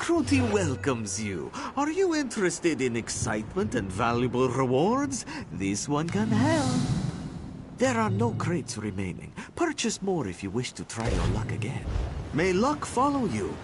Pacrat12 welcomes you. Are you interested in excitement and valuable rewards? This one can help. There are no crates remaining. Purchase more if you wish to try your luck again. May luck follow you.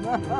Yeah!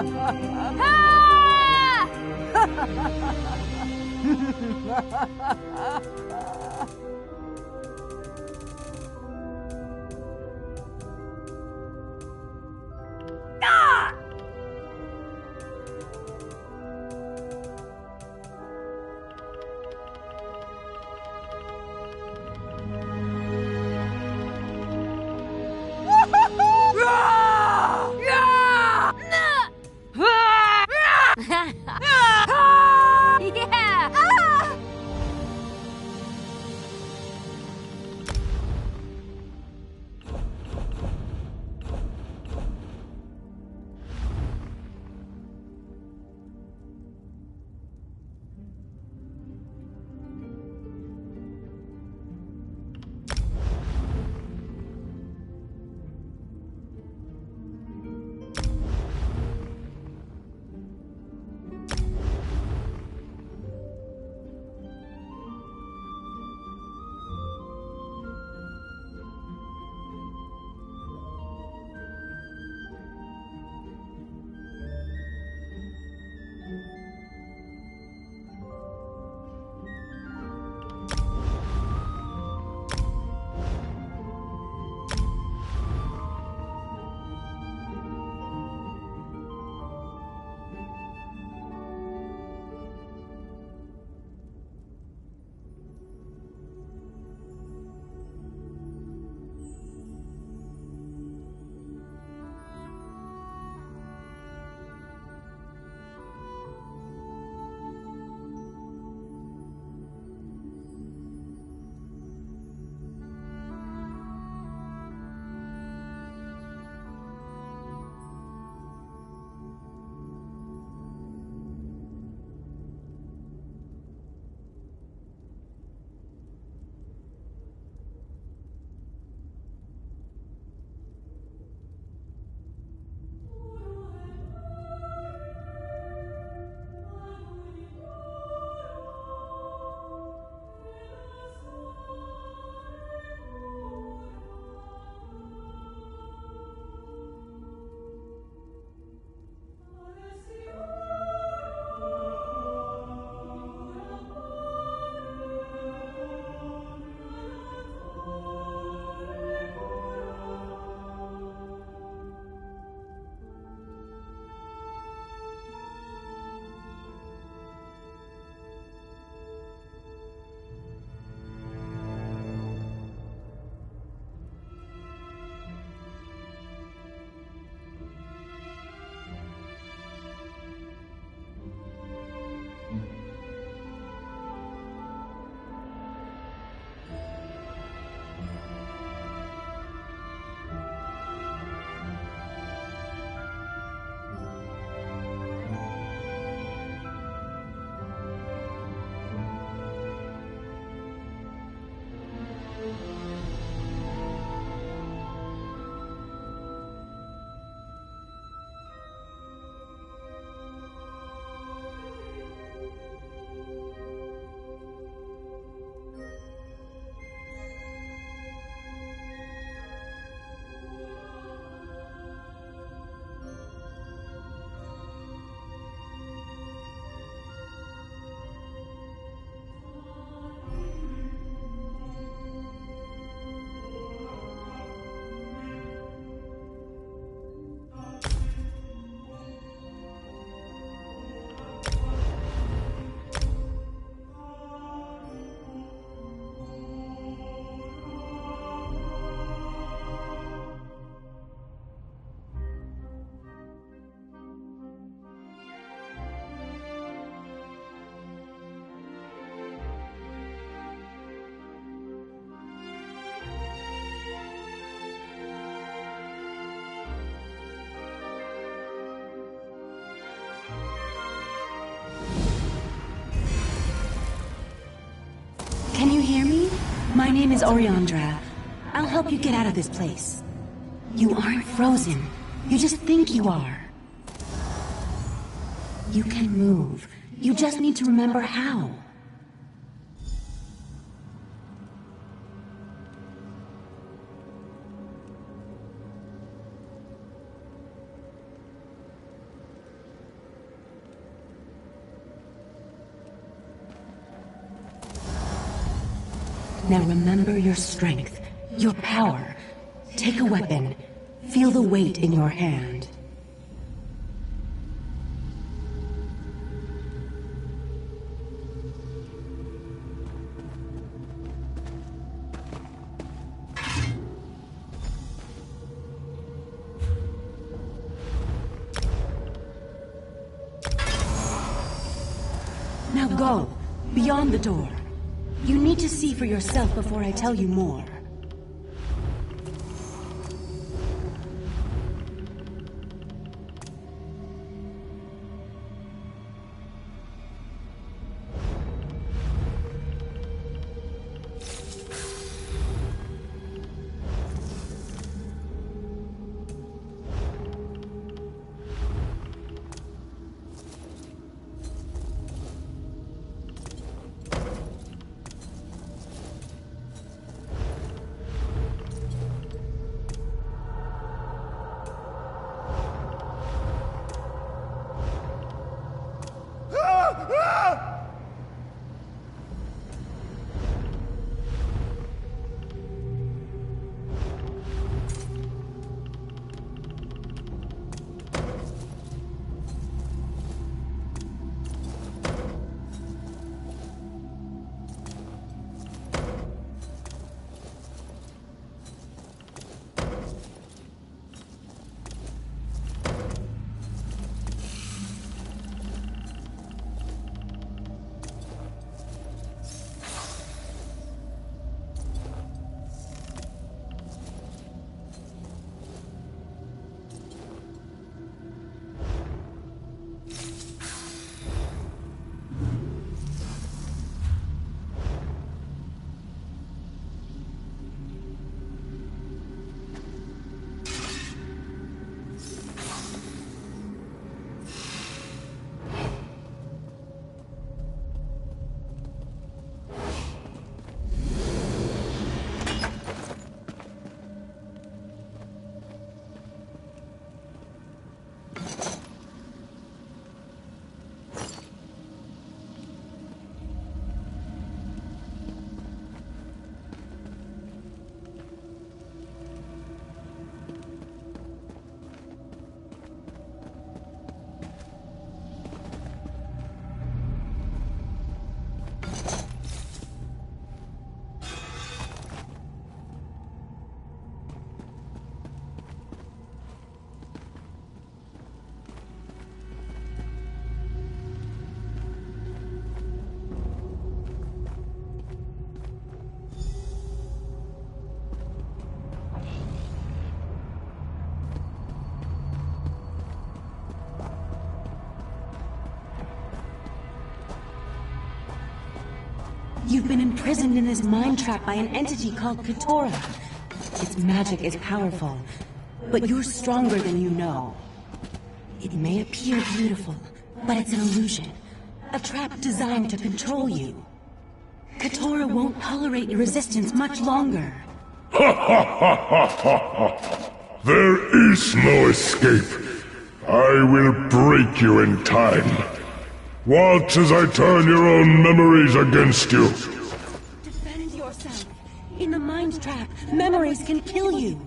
Can you hear me? My name is Oriandra. I'll help you get out of this place. You aren't frozen. You just think you are. You can move. You just need to remember how. Now remember your strength, your power. Take a weapon. Feel the weight in your hand. Now go, beyond the door. You need to see for yourself before I tell you more. You've been imprisoned in this mind trap by an entity called Katora. Its magic is powerful, but you're stronger than you know. It may appear beautiful, but it's an illusion. A trap designed to control you. Katora won't tolerate your resistance much longer. There is no escape. I will break you in time. Watch as I turn your own memories against you. Defend yourself. In the mind trap, memories can kill you.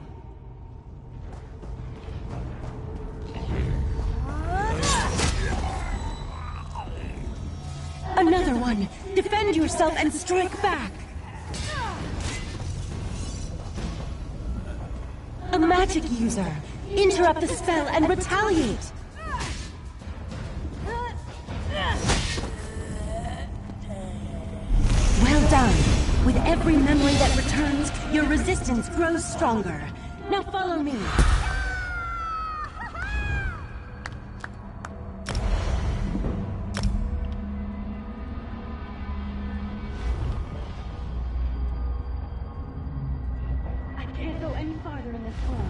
Another one. Defend yourself and strike back. A magic user. Interrupt the spell and retaliate. Well done. With every memory that returns, your resistance grows stronger. Now follow me. I can't go any farther in this form.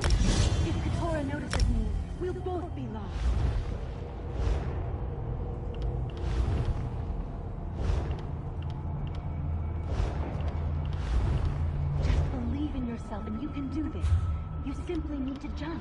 If Katora notices me, we'll both be lost. And you can do this. You simply need to jump.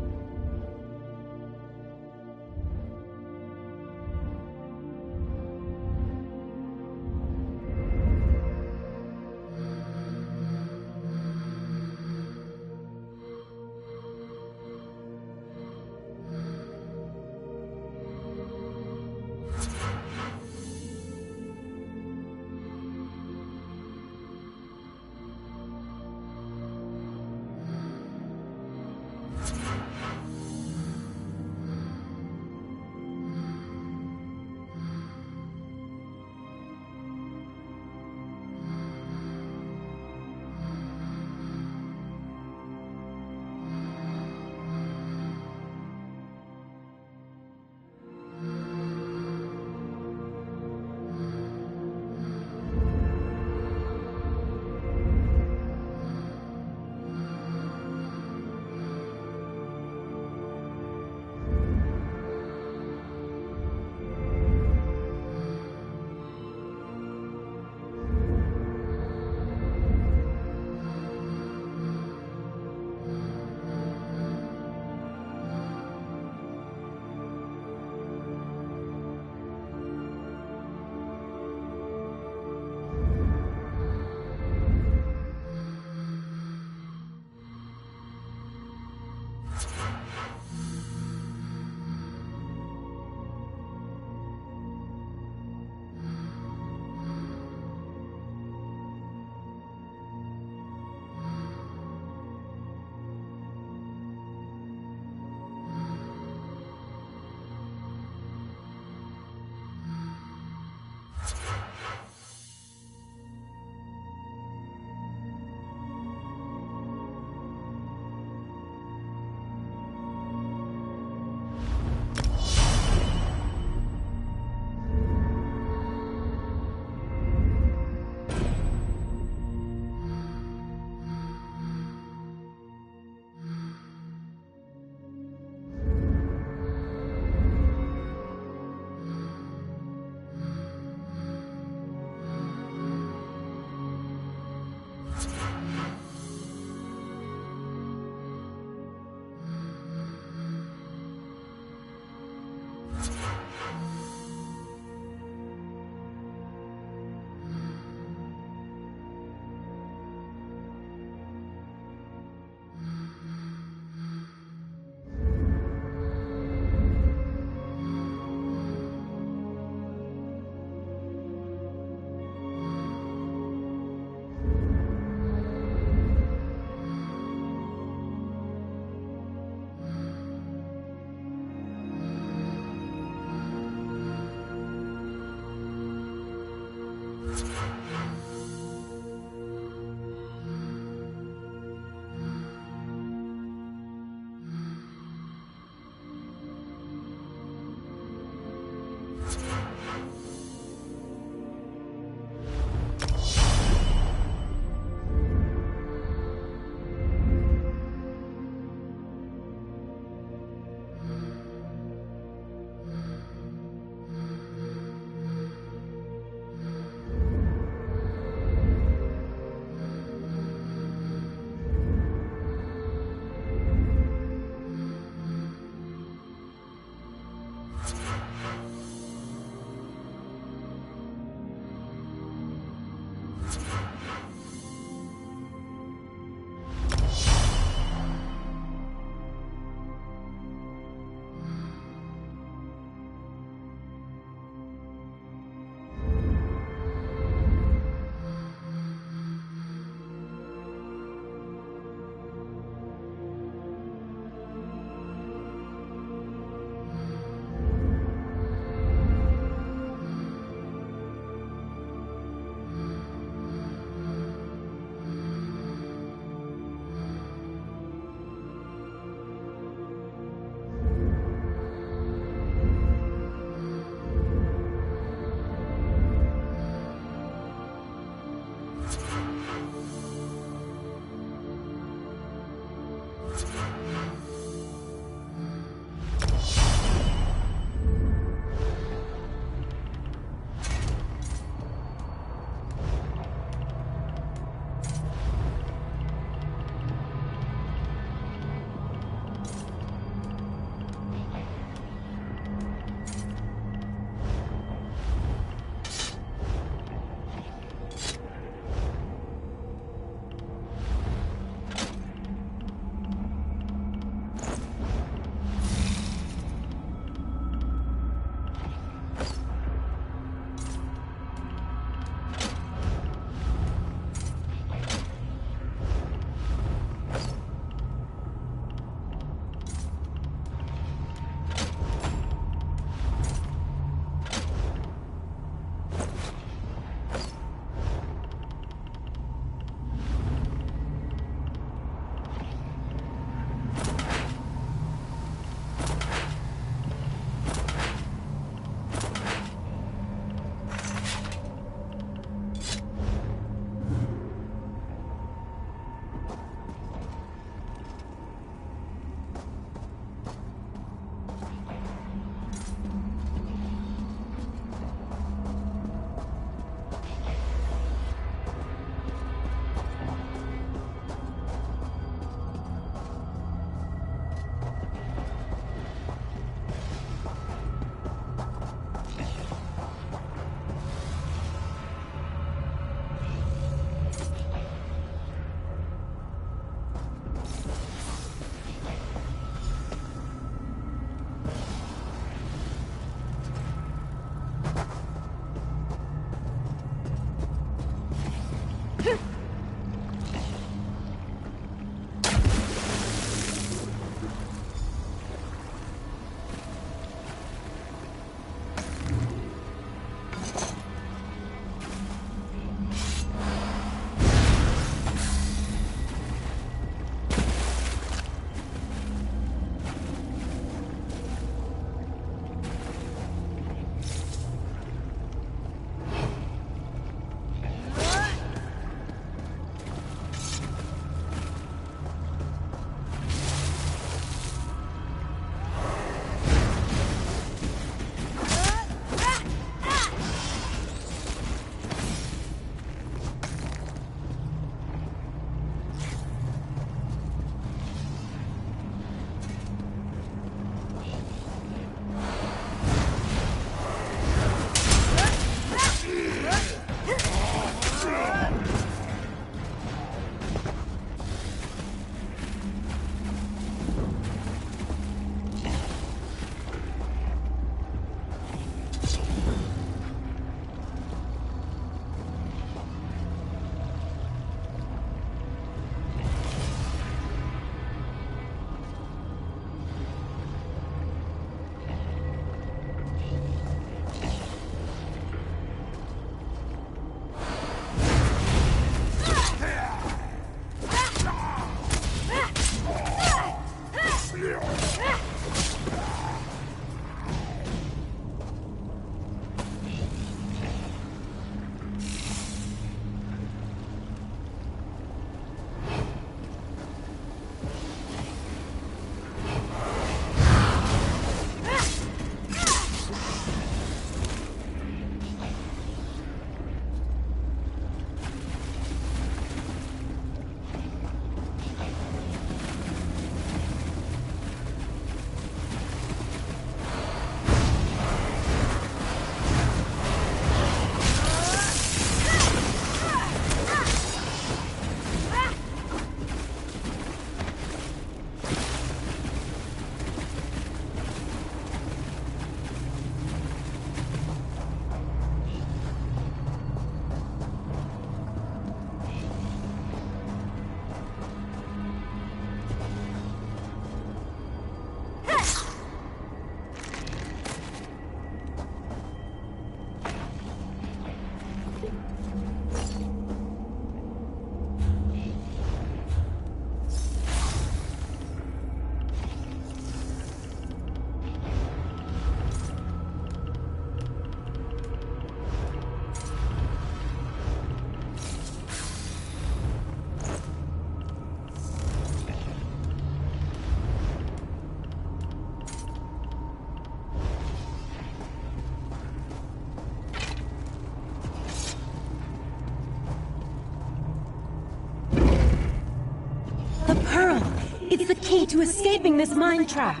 The pearl! It's the key to escaping this mind trap!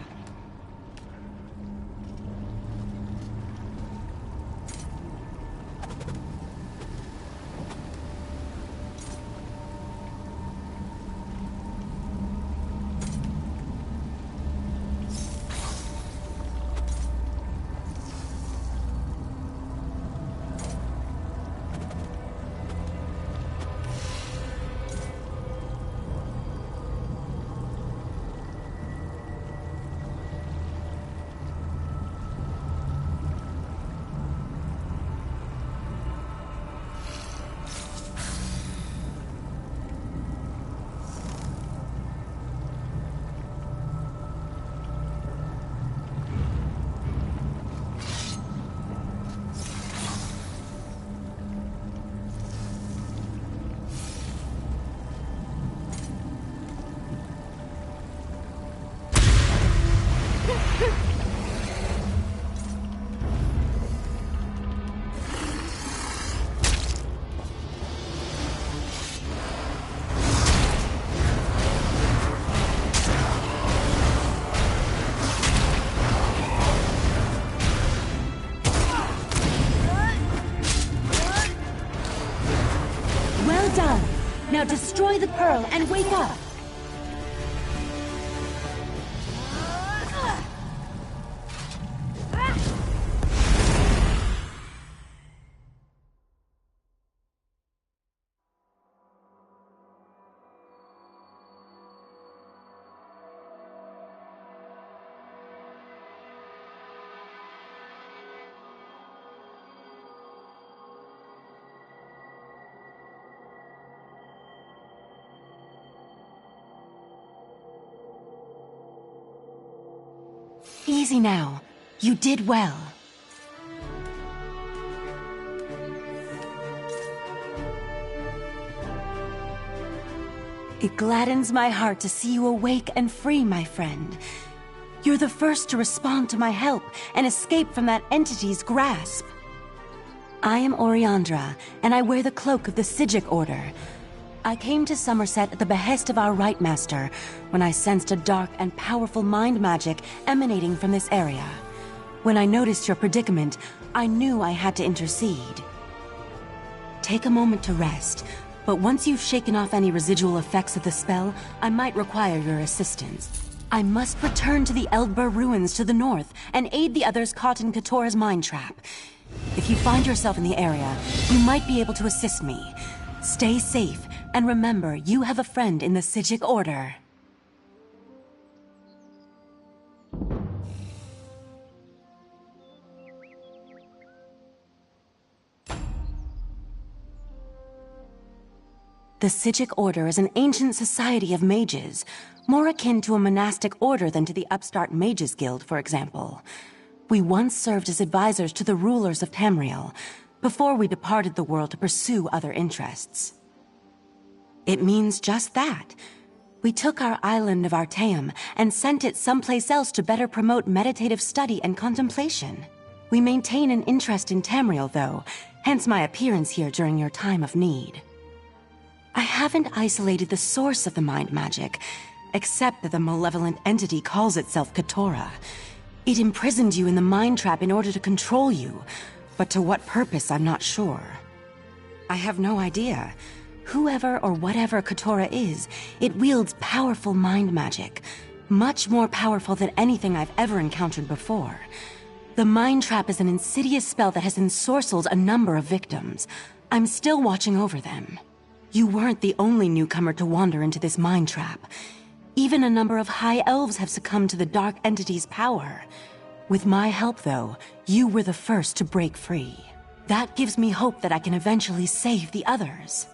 Well done! Now destroy the pearl and wake up! Easy now. You did well. It gladdens my heart to see you awake and free, my friend. You're the first to respond to my help and escape from that entity's grasp. I am Oriandra, and I wear the cloak of the Sijic Order. I came to Somerset at the behest of our Right Master when I sensed a dark and powerful mind magic emanating from this area. When I noticed your predicament, I knew I had to intercede. Take a moment to rest, but once you've shaken off any residual effects of the spell, I might require your assistance. I must return to the Eldbur ruins to the north and aid the others caught in Katora's mind trap. If you find yourself in the area, you might be able to assist me. Stay safe. And remember, you have a friend in the Sijic Order. The Sijic Order is an ancient society of mages, more akin to a monastic order than to the upstart Mages Guild, for example. We once served as advisors to the rulers of Tamriel, before we departed the world to pursue other interests. It means just that. We took our island of Artaeum and sent it someplace else to better promote meditative study and contemplation. We maintain an interest in Tamriel, though, hence my appearance here during your time of need. I haven't isolated the source of the mind magic, except that the malevolent entity calls itself Katora. It imprisoned you in the mind trap in order to control you, but to what purpose I'm not sure. I have no idea. Whoever or whatever Katora is, it wields powerful mind magic. Much more powerful than anything I've ever encountered before. The mind trap is an insidious spell that has ensorcelled a number of victims. I'm still watching over them. You weren't the only newcomer to wander into this mind trap. Even a number of high elves have succumbed to the dark entity's power. With my help, though, you were the first to break free. That gives me hope that I can eventually save the others.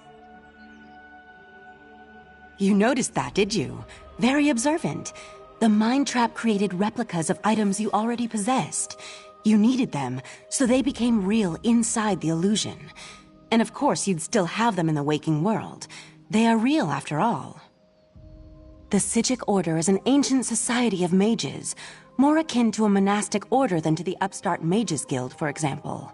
You noticed that, did you? Very observant. The mind trap created replicas of items you already possessed. You needed them, so they became real inside the illusion. And of course, you'd still have them in the waking world. They are real, after all. The Sijic Order is an ancient society of mages, more akin to a monastic order than to the upstart Mages Guild, for example.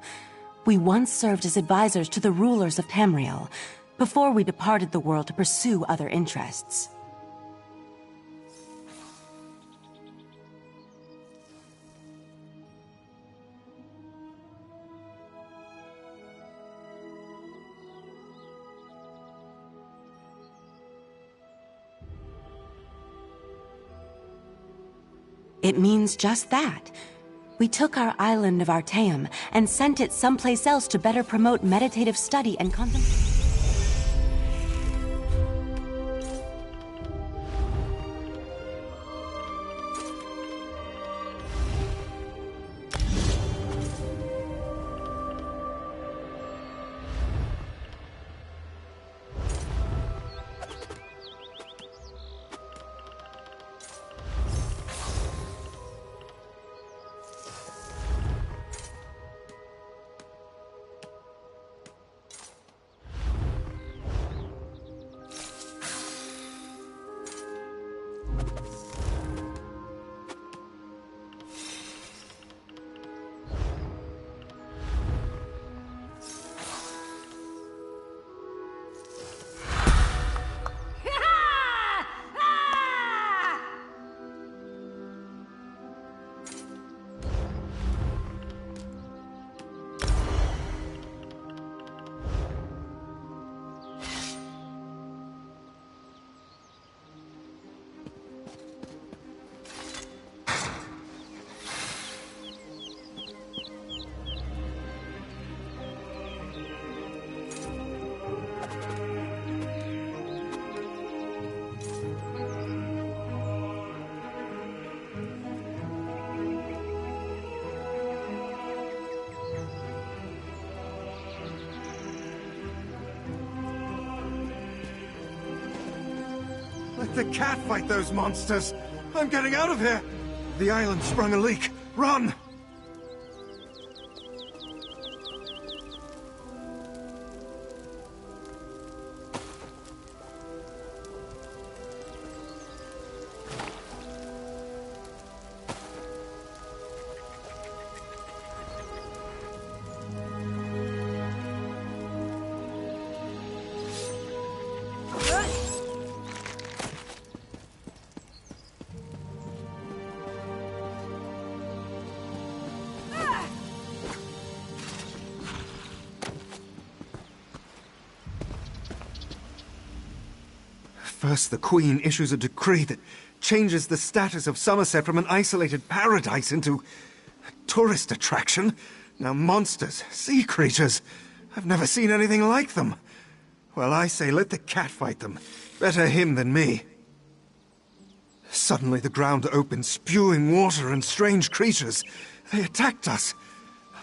We once served as advisors to the rulers of Tamriel, before we departed the world to pursue other interests. It means just that. We took our island of Artaeum and sent it someplace else to better promote meditative study and contemplation. Let the cat fight those monsters! I'm getting out of here! The island sprung a leak! Run! First, the Queen issues a decree that changes the status of Somerset from an isolated paradise into a tourist attraction. Now monsters, sea creatures, I've never seen anything like them. Well, I say let the cat fight them. Better him than me. Suddenly the ground opened, spewing water and strange creatures. They attacked us.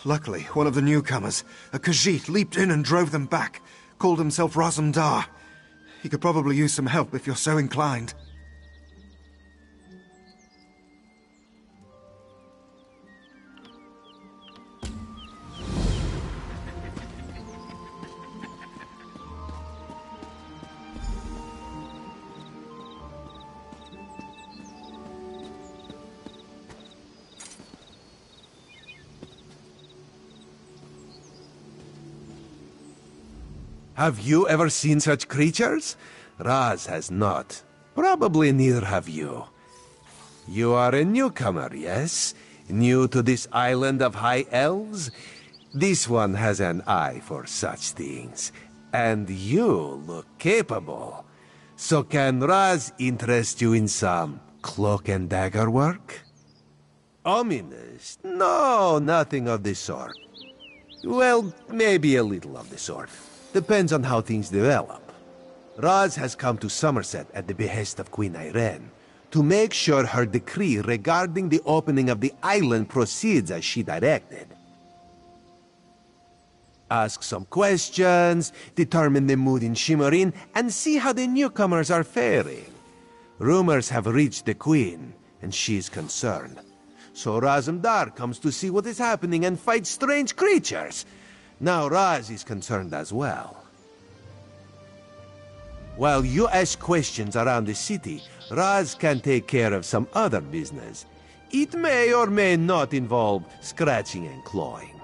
Luckily, one of the newcomers, a Khajiit, leaped in and drove them back, called himself Razumdar. He could probably use some help if you're so inclined. Have you ever seen such creatures? Raz has not. Probably neither have you. You are a newcomer, yes? New to this island of high elves? This one has an eye for such things. And you look capable. So can Raz interest you in some cloak and dagger work? Ominous? No, nothing of the sort. Well, maybe a little of the sort. Depends on how things develop. Raz has come to Somerset at the behest of Queen Irene to make sure her decree regarding the opening of the island proceeds as she directed. Ask some questions, determine the mood in Shimmerin, and see how the newcomers are faring. Rumors have reached the Queen, and she's concerned. So Razumdar comes to see what is happening and fight strange creatures. Now Raz is concerned as well. While you ask questions around the city, Raz can take care of some other business. It may or may not involve scratching and clawing.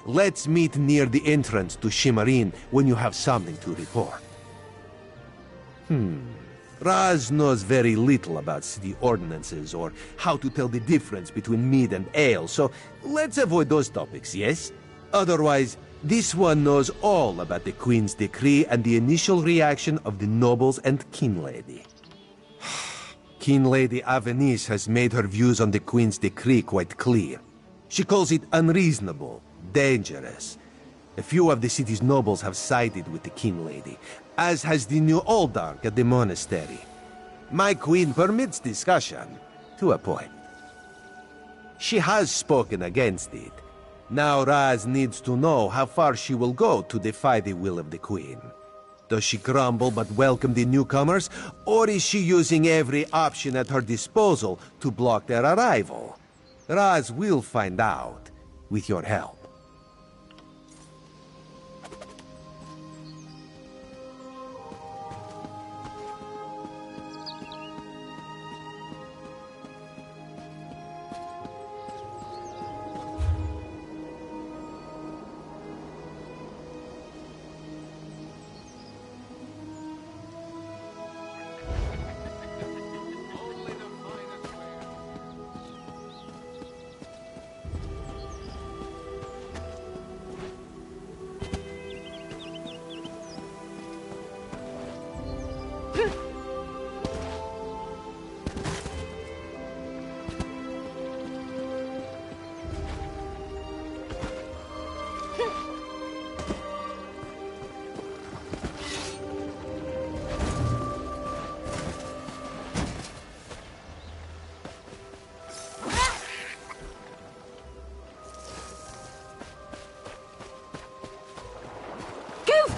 Let's meet near the entrance to Shimmerin when you have something to report. Raz knows very little about city ordinances or how to tell the difference between mead and ale, so let's avoid those topics, yes? Otherwise, this one knows all about the Queen's decree and the initial reaction of the nobles and King Lady. King Lady Avenice has made her views on the Queen's decree quite clear. She calls it unreasonable, dangerous. A few of the city's nobles have sided with the King Lady, as has the new Oldark at the monastery. My queen permits discussion, to a point. She has spoken against it. Now Raz needs to know how far she will go to defy the will of the Queen. Does she grumble but welcome the newcomers, or is she using every option at her disposal to block their arrival? Raz will find out, with your help.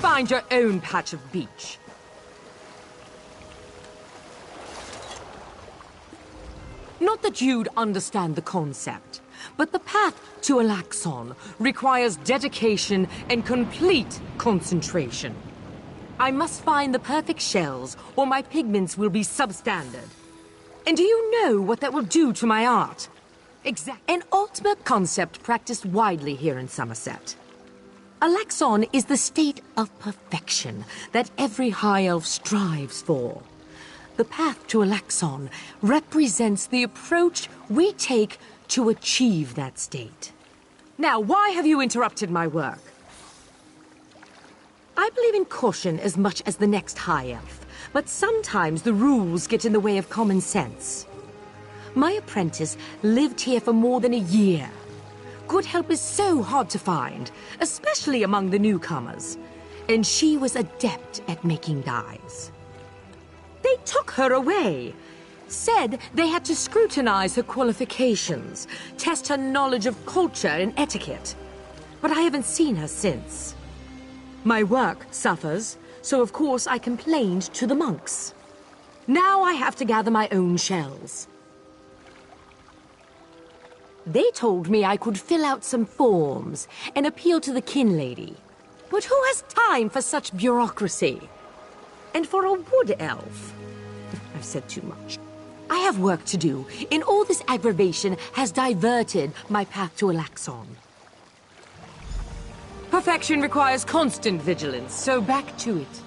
Find your own patch of beach. Not that you'd understand the concept, but the path to Alaxon requires dedication and complete concentration. I must find the perfect shells, or my pigments will be substandard. And do you know what that will do to my art? An ultimate concept practiced widely here in Somerset. Alaxon is the state of perfection that every High Elf strives for. The path to Alaxon represents the approach we take to achieve that state. Now, why have you interrupted my work? I believe in caution as much as the next High Elf, but sometimes the rules get in the way of common sense. My apprentice lived here for more than a year. Good help is so hard to find, especially among the newcomers. And she was adept at making dyes. They took her away. Said they had to scrutinize her qualifications, test her knowledge of culture and etiquette. But I haven't seen her since. My work suffers, so of course I complained to the monks. Now I have to gather my own shells. They told me I could fill out some forms and appeal to the kin lady. But who has time for such bureaucracy? And for a wood elf? I've said too much. I have work to do, and all this aggravation has diverted my path to Alaxon. Perfection requires constant vigilance, so back to it.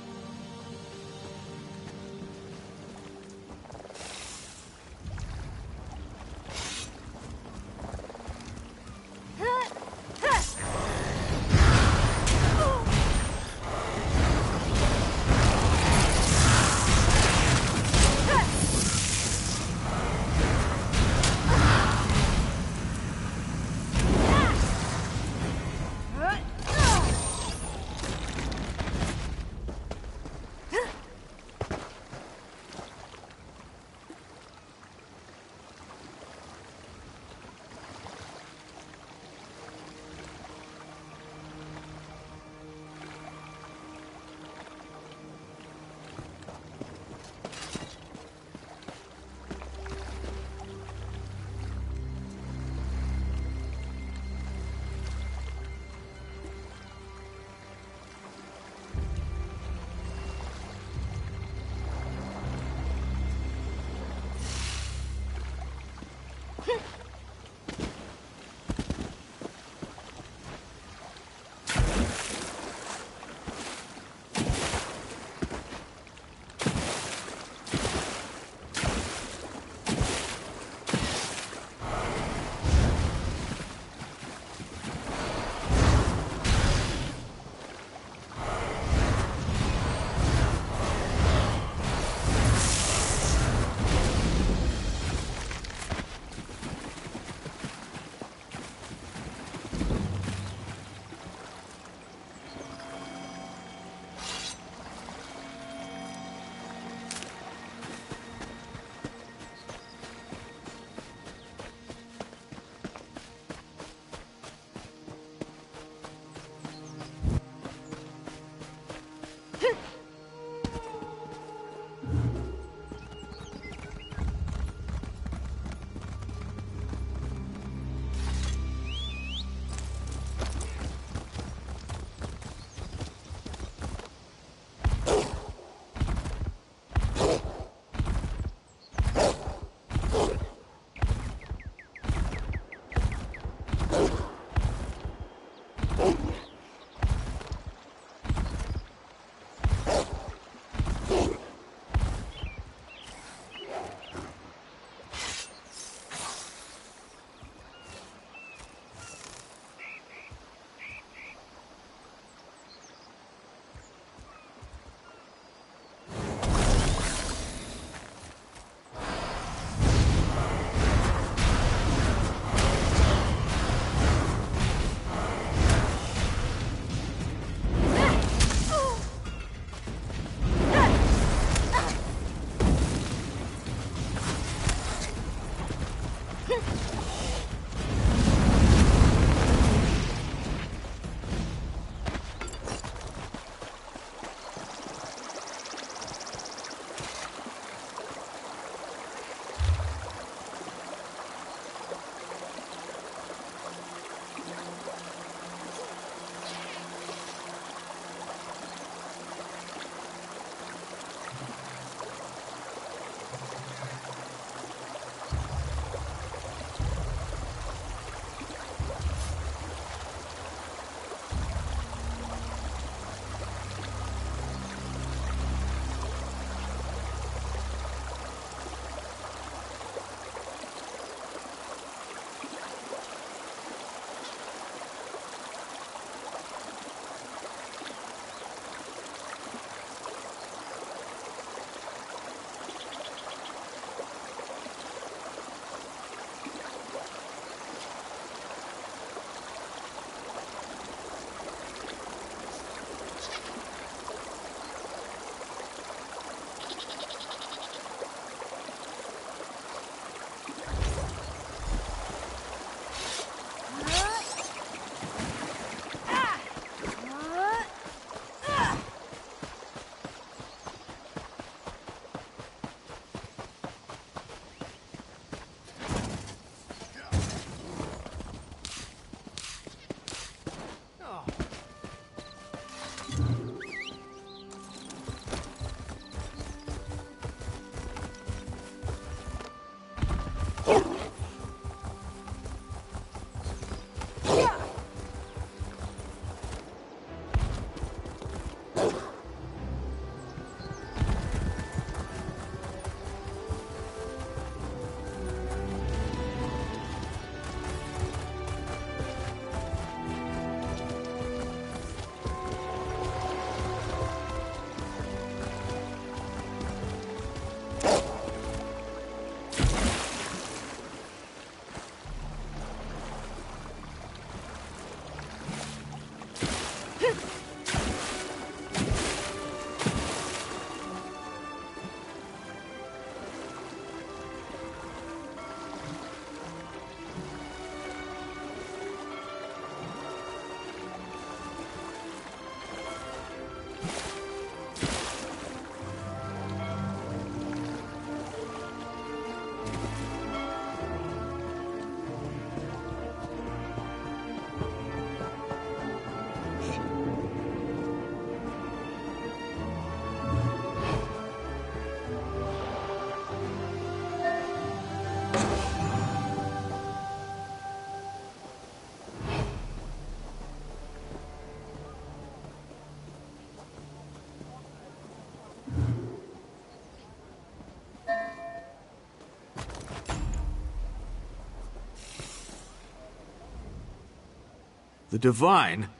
The Divine?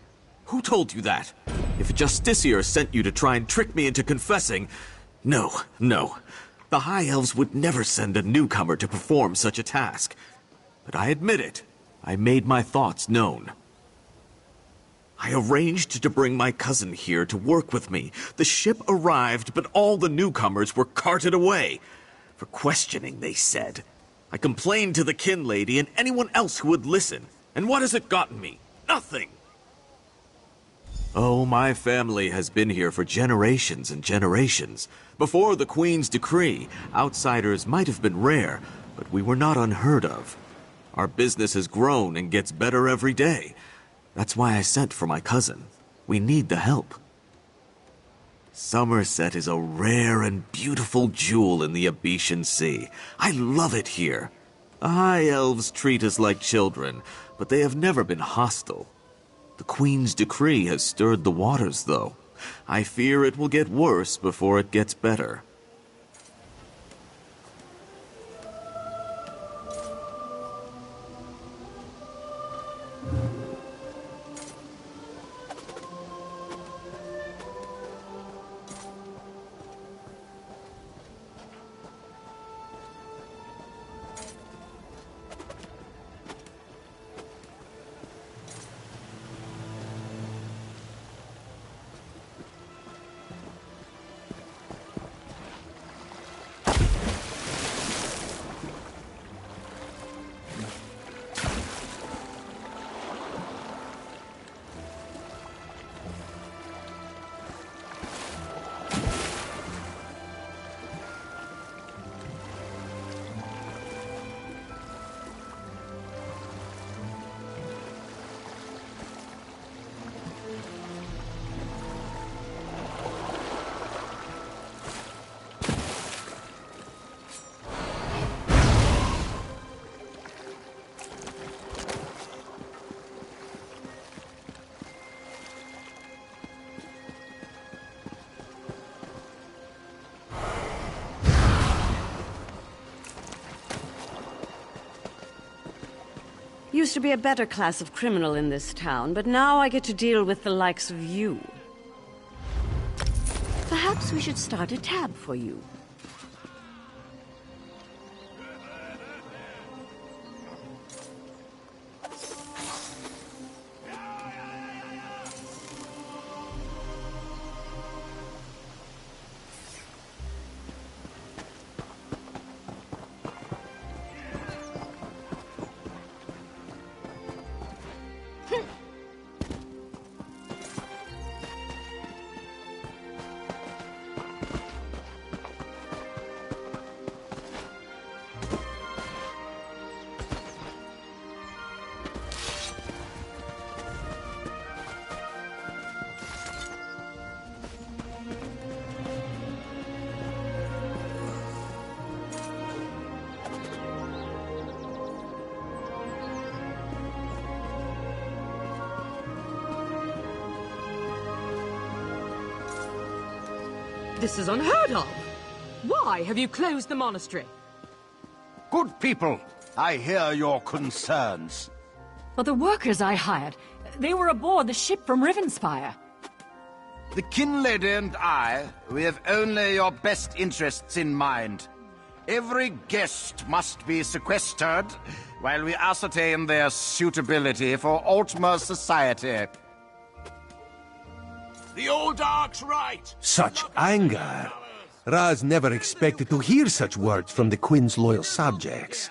Who told you that? If a Justiciar sent you to try and trick me into confessing... No. The High Elves would never send a newcomer to perform such a task. But I admit it. I made my thoughts known. I arranged to bring my cousin here to work with me. The ship arrived, but all the newcomers were carted away. For questioning, they said. I complained to the kin lady and anyone else who would listen. And what has it gotten me? Nothing! Oh, my family has been here for generations and generations. Before the Queen's decree, outsiders might have been rare, but we were not unheard of. Our business has grown and gets better every day. That's why I sent for my cousin. We need the help. Somerset is a rare and beautiful jewel in the Abetian Sea. I love it here. The High Elves treat us like children, but they have never been hostile. The Queen's decree has stirred the waters, though. I fear it will get worse before it gets better. Used to be a better class of criminal in this town, but now I get to deal with the likes of you. Perhaps we should start a tab for you. This is unheard of! Why have you closed the monastery? Good people, I hear your concerns. Well, the workers I hired, they were aboard the ship from Rivenspire. The kin lady and I, we have only your best interests in mind. Every guest must be sequestered while we ascertain their suitability for Altmer society. The old Ark's right! Such anger! Raz never expected to hear such words from the Queen's loyal subjects.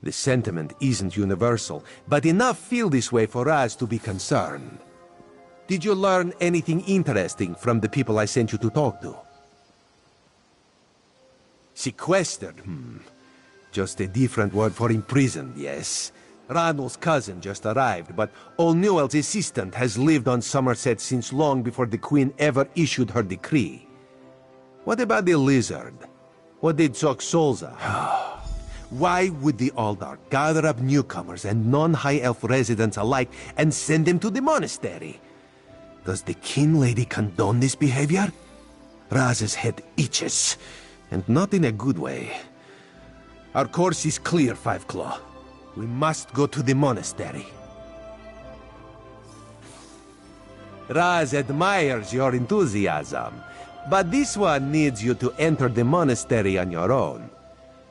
The sentiment isn't universal, but enough feel this way for Raz to be concerned. Did you learn anything interesting from the people I sent you to talk to? Sequestered, Just a different word for imprisoned, yes. Ranul's cousin just arrived, but O'Newell's assistant has lived on Somerset since long before the Queen ever issued her decree. What about the lizard? What did Zoxolza? Why would the Aldar gather up newcomers and non-High Elf residents alike and send them to the monastery? Does the kin lady condone this behavior? Raz's head itches, and not in a good way. Our course is clear, Five Claw. We must go to the monastery. Raz admires your enthusiasm, but this one needs you to enter the monastery on your own.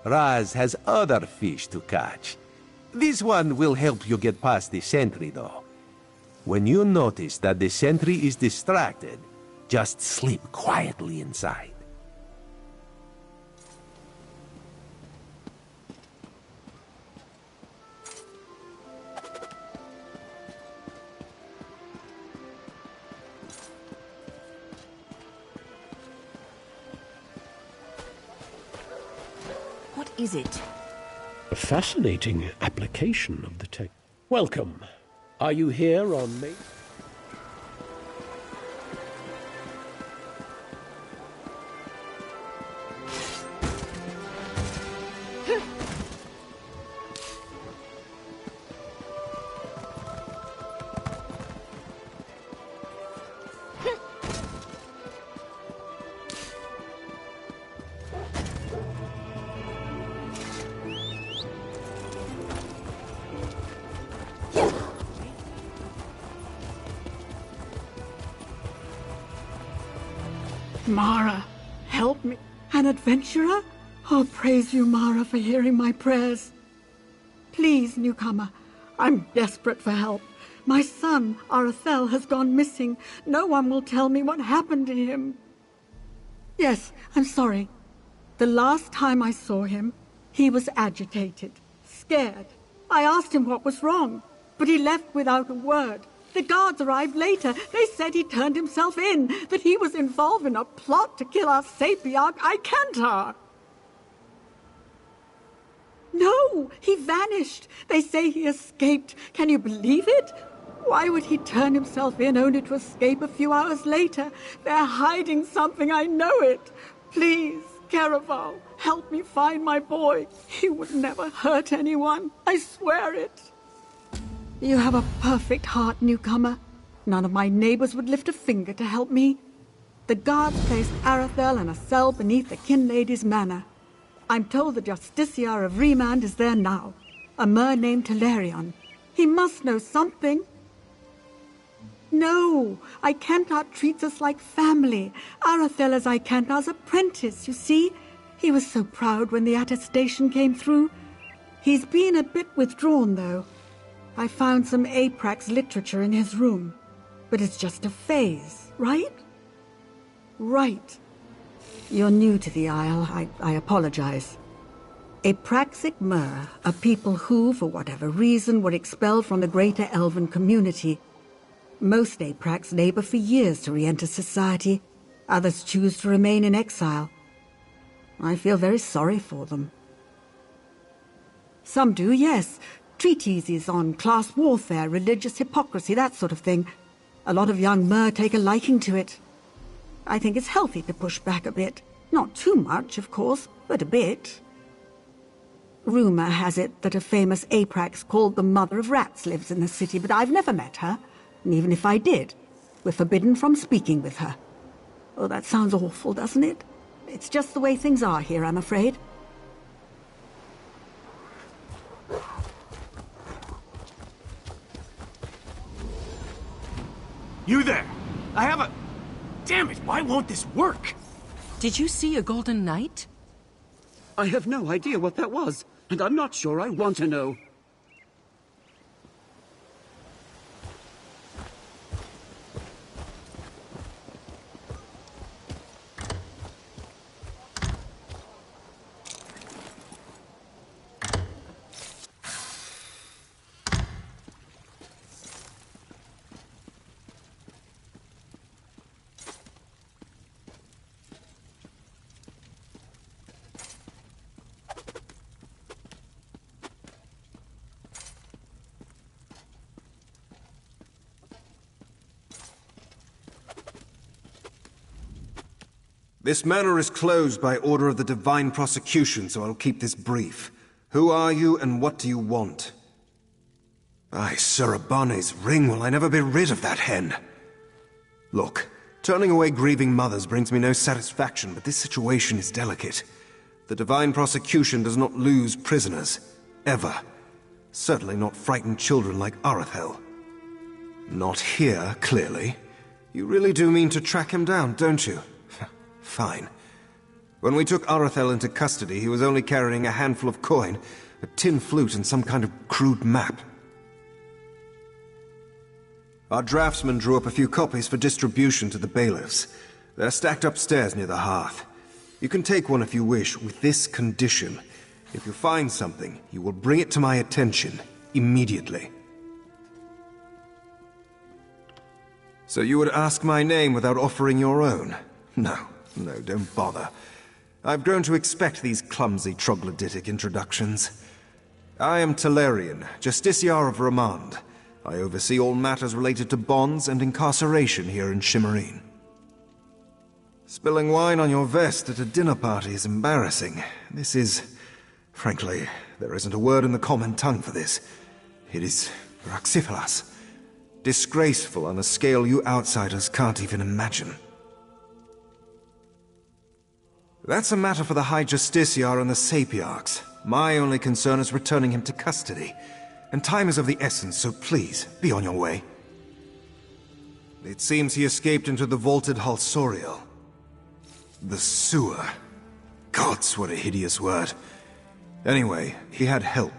Raz has other fish to catch. This one will help you get past the sentry, though. When you notice that the sentry is distracted, just sleep quietly inside. What is it? A fascinating application of the tech. Welcome. Are you here on me? Mara, help me. An adventurer? Oh, praise you, Mara, for hearing my prayers. Please, newcomer, I'm desperate for help. My son, Arathel, has gone missing. No one will tell me what happened to him. Yes, I'm sorry. The last time I saw him, he was agitated, scared. I asked him what was wrong, but he left without a word. The guards arrived later. They said he turned himself in, that he was involved in a plot to kill our Sapiarch, Icantar. No, he vanished. They say he escaped. Can you believe it? Why would he turn himself in only to escape a few hours later? They're hiding something, I know it. Please, Caraval, help me find my boy. He would never hurt anyone. I swear it. You have a perfect heart, newcomer. None of my neighbors would lift a finger to help me. The guards placed Arathel in a cell beneath the Kinlady's manor. I'm told the Justiciar of Remand is there now, a mer named Telerion. He must know something. No, Icantar treats us like family. Arathel is Icantar's apprentice, you see. He was so proud when the attestation came through. He's been a bit withdrawn, though. I found some Aprax literature in his room, but it's just a phase, right? Right. You're new to the Isle. I apologize. Apraxic Mer are people who, for whatever reason, were expelled from the greater Elven community. Most Aprax labor for years to re-enter society. Others choose to remain in exile. I feel very sorry for them. Some do, yes. Treatises on class warfare, religious hypocrisy, that sort of thing. A lot of young Mer take a liking to it. I think it's healthy to push back a bit. Not too much, of course, but a bit. Rumor has it that a famous Aprax called the Mother of Rats lives in the city, but I've never met her. And even if I did, we're forbidden from speaking with her. Oh, that sounds awful, doesn't it? It's just the way things are here, I'm afraid. You there! I have a... Damn it, why won't this work? Did you see a golden knight? I have no idea what that was, and I'm not sure I want to know. This manor is closed by order of the Divine Prosecution, so I'll keep this brief. Who are you, and what do you want? Aye, Surabane's ring, will I never be rid of that hen? Look, turning away grieving mothers brings me no satisfaction, but this situation is delicate. The Divine Prosecution does not lose prisoners. Ever. Certainly not frightened children like Arathel. Not here, clearly. You really do mean to track him down, don't you? Fine. When we took Arathel into custody, he was only carrying a handful of coin, a tin flute, and some kind of crude map. Our draftsman drew up a few copies for distribution to the bailiffs. They're stacked upstairs near the hearth. You can take one if you wish, with this condition. If you find something, you will bring it to my attention, immediately. So you would ask my name without offering your own? No, don't bother. I've grown to expect these clumsy troglodytic introductions. I am Talarian, Justiciar of Ramand. I oversee all matters related to bonds and incarceration here in Shimmerine. Spilling wine on your vest at a dinner party is embarrassing. This is... frankly, there isn't a word in the common tongue for this. It is raxifilas. Disgraceful on a scale you outsiders can't even imagine. That's a matter for the High Justiciar and the Sapiarchs. My only concern is returning him to custody. And time is of the essence, so please, be on your way. It seems he escaped into the vaulted Halsoriel. The sewer. Gods, what a hideous word. Anyway, he had help.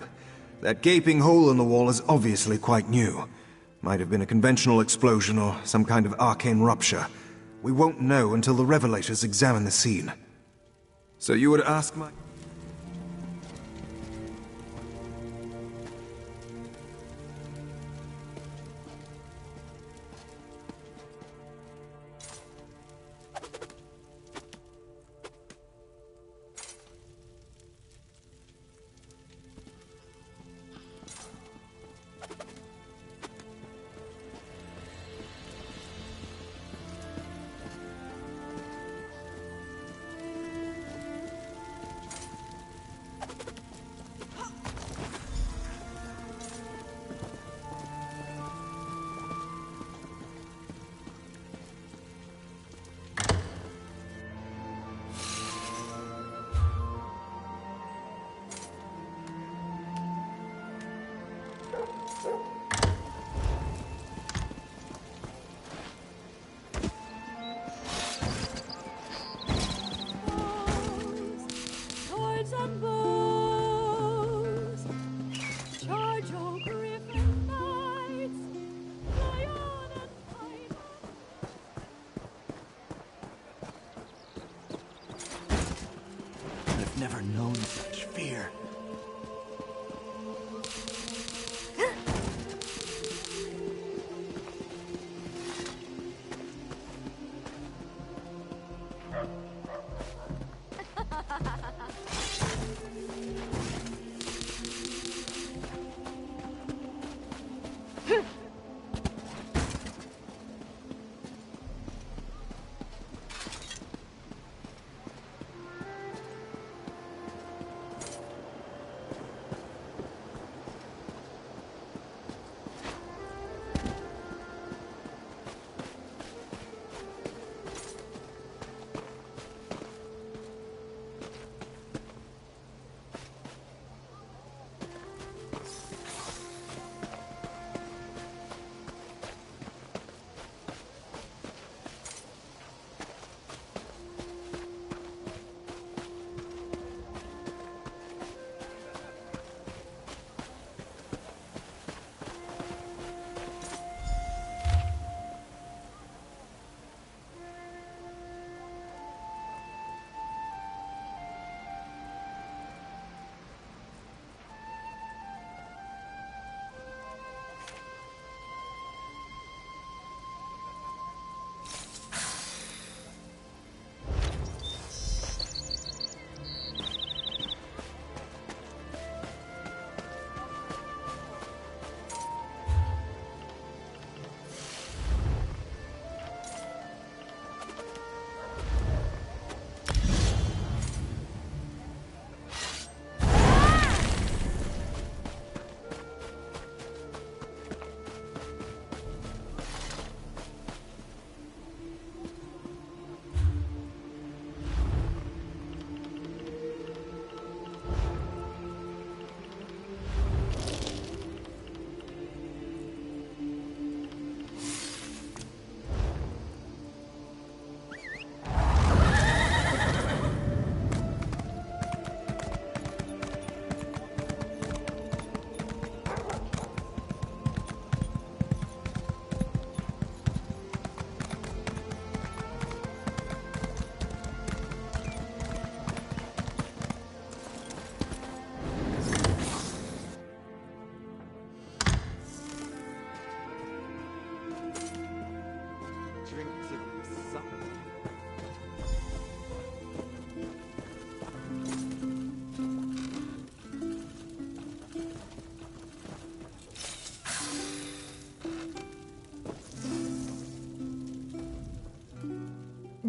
That gaping hole in the wall is obviously quite new. Might have been a conventional explosion or some kind of arcane rupture. We won't know until the Revelators examine the scene. So you would ask my... Never known such fear.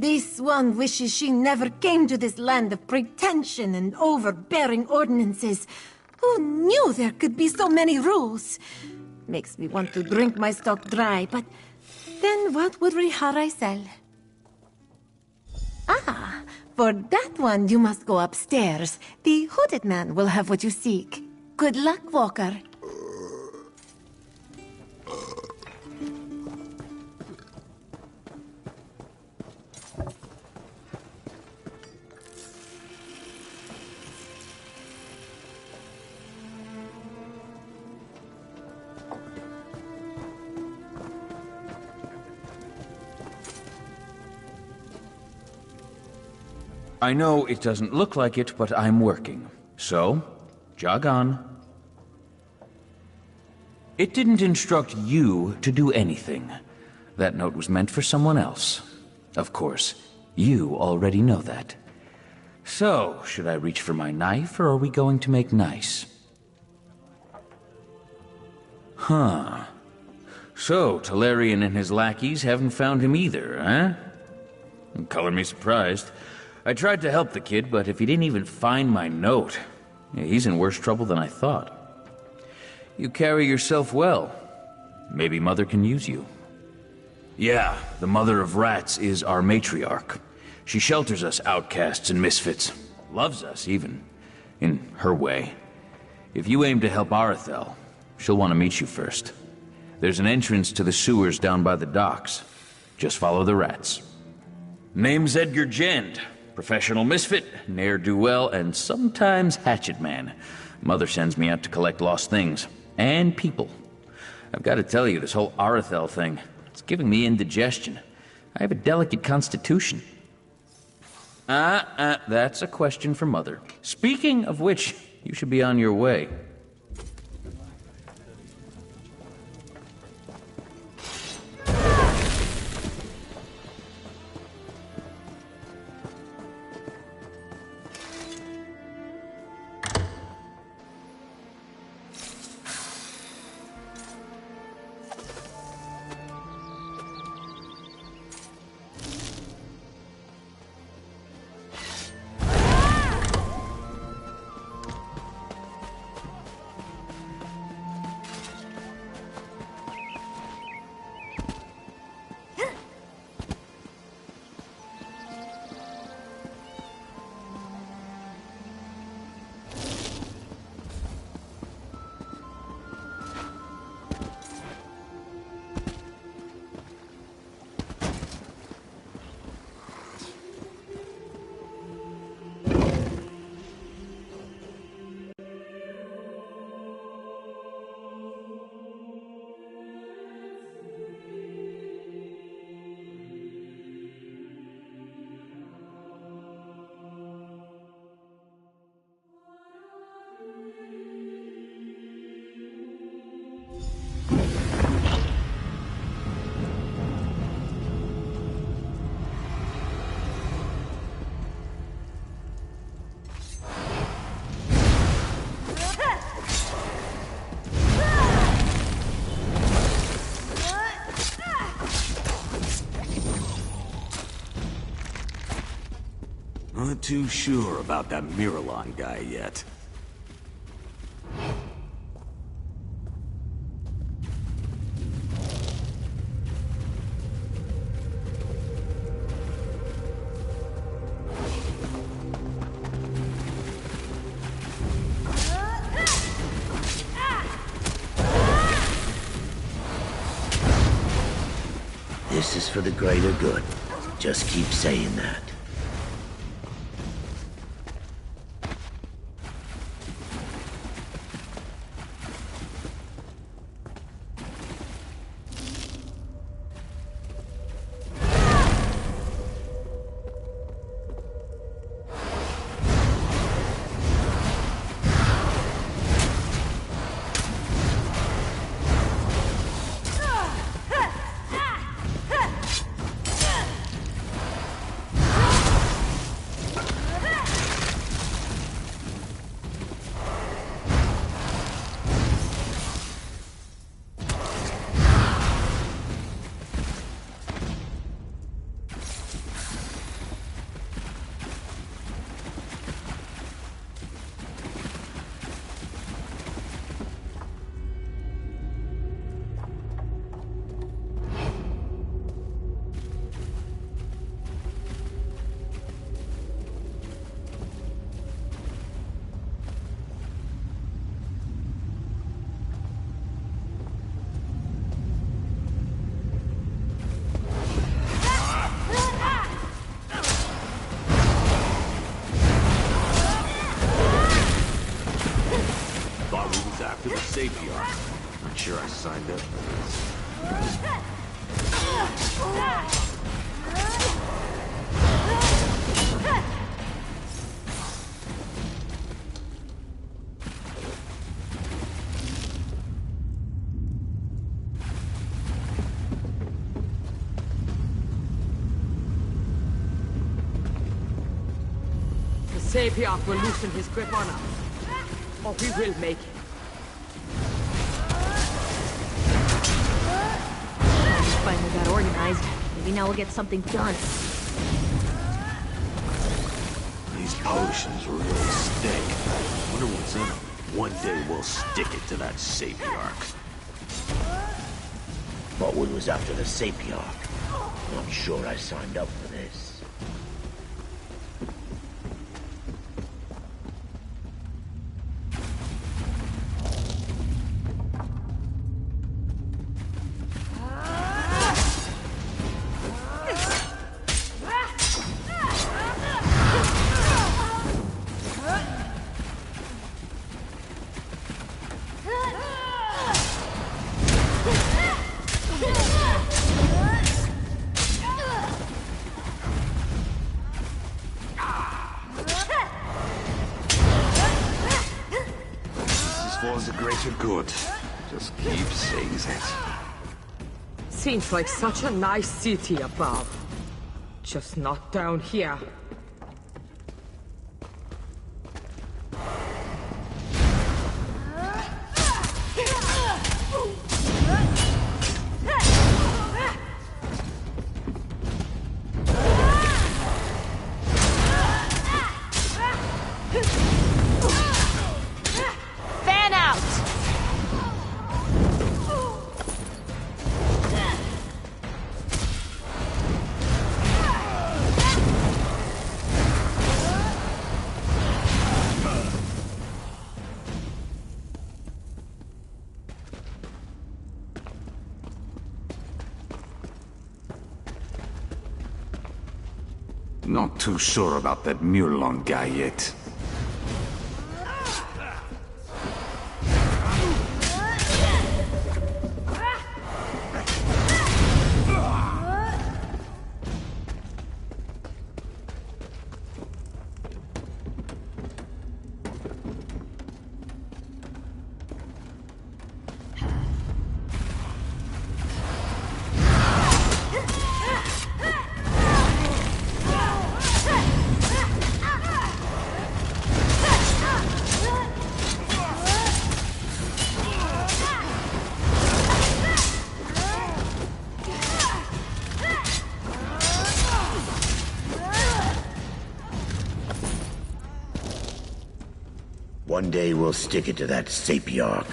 This one wishes she never came to this land of pretension and overbearing ordinances. Who knew there could be so many rules? Makes me want to drink my stock dry, but then what would Riharai sell? Ah, for that one you must go upstairs. The hooded man will have what you seek. Good luck, Walker. I know it doesn't look like it, but I'm working. So, jog on. It didn't instruct you to do anything. That note was meant for someone else. Of course, you already know that. So, should I reach for my knife, or are we going to make nice? Huh. So, Talarian and his lackeys haven't found him either, huh? Color me surprised. I tried to help the kid, but if he didn't even find my note, he's in worse trouble than I thought. You carry yourself well. Maybe Mother can use you. Yeah, the Mother of Rats is our matriarch. She shelters us outcasts and misfits. Loves us, even. In her way. If you aim to help Arethel, she'll want to meet you first. There's an entrance to the sewers down by the docks. Just follow the rats. Name's Edgar Jend. Professional misfit, ne'er-do-well, and sometimes hatchet man. Mother sends me out to collect lost things. And people. I've got to tell you, this whole Arethel thing, it's giving me indigestion. I have a delicate constitution. That's a question for Mother. Speaking of which, you should be on your way. Not too sure about that Miralon guy yet. This is for the greater good. Just keep saying that. Sapiar. Not sure I signed up for this. Sapiar will loosen his grip on us, or we will make it. Finally got organized. Maybe now we'll get something done. These potions really stink. Wonder what's in them. One day we'll stick it to that Sapiarch. Thought we was after the Sapiarch. Not sure I signed up for this. For the greater good. Just keep saying that. Seems like such a nice city above. Just not down here. Not too sure about that Mulon guy yet. One day we'll stick it to that Sapiarch.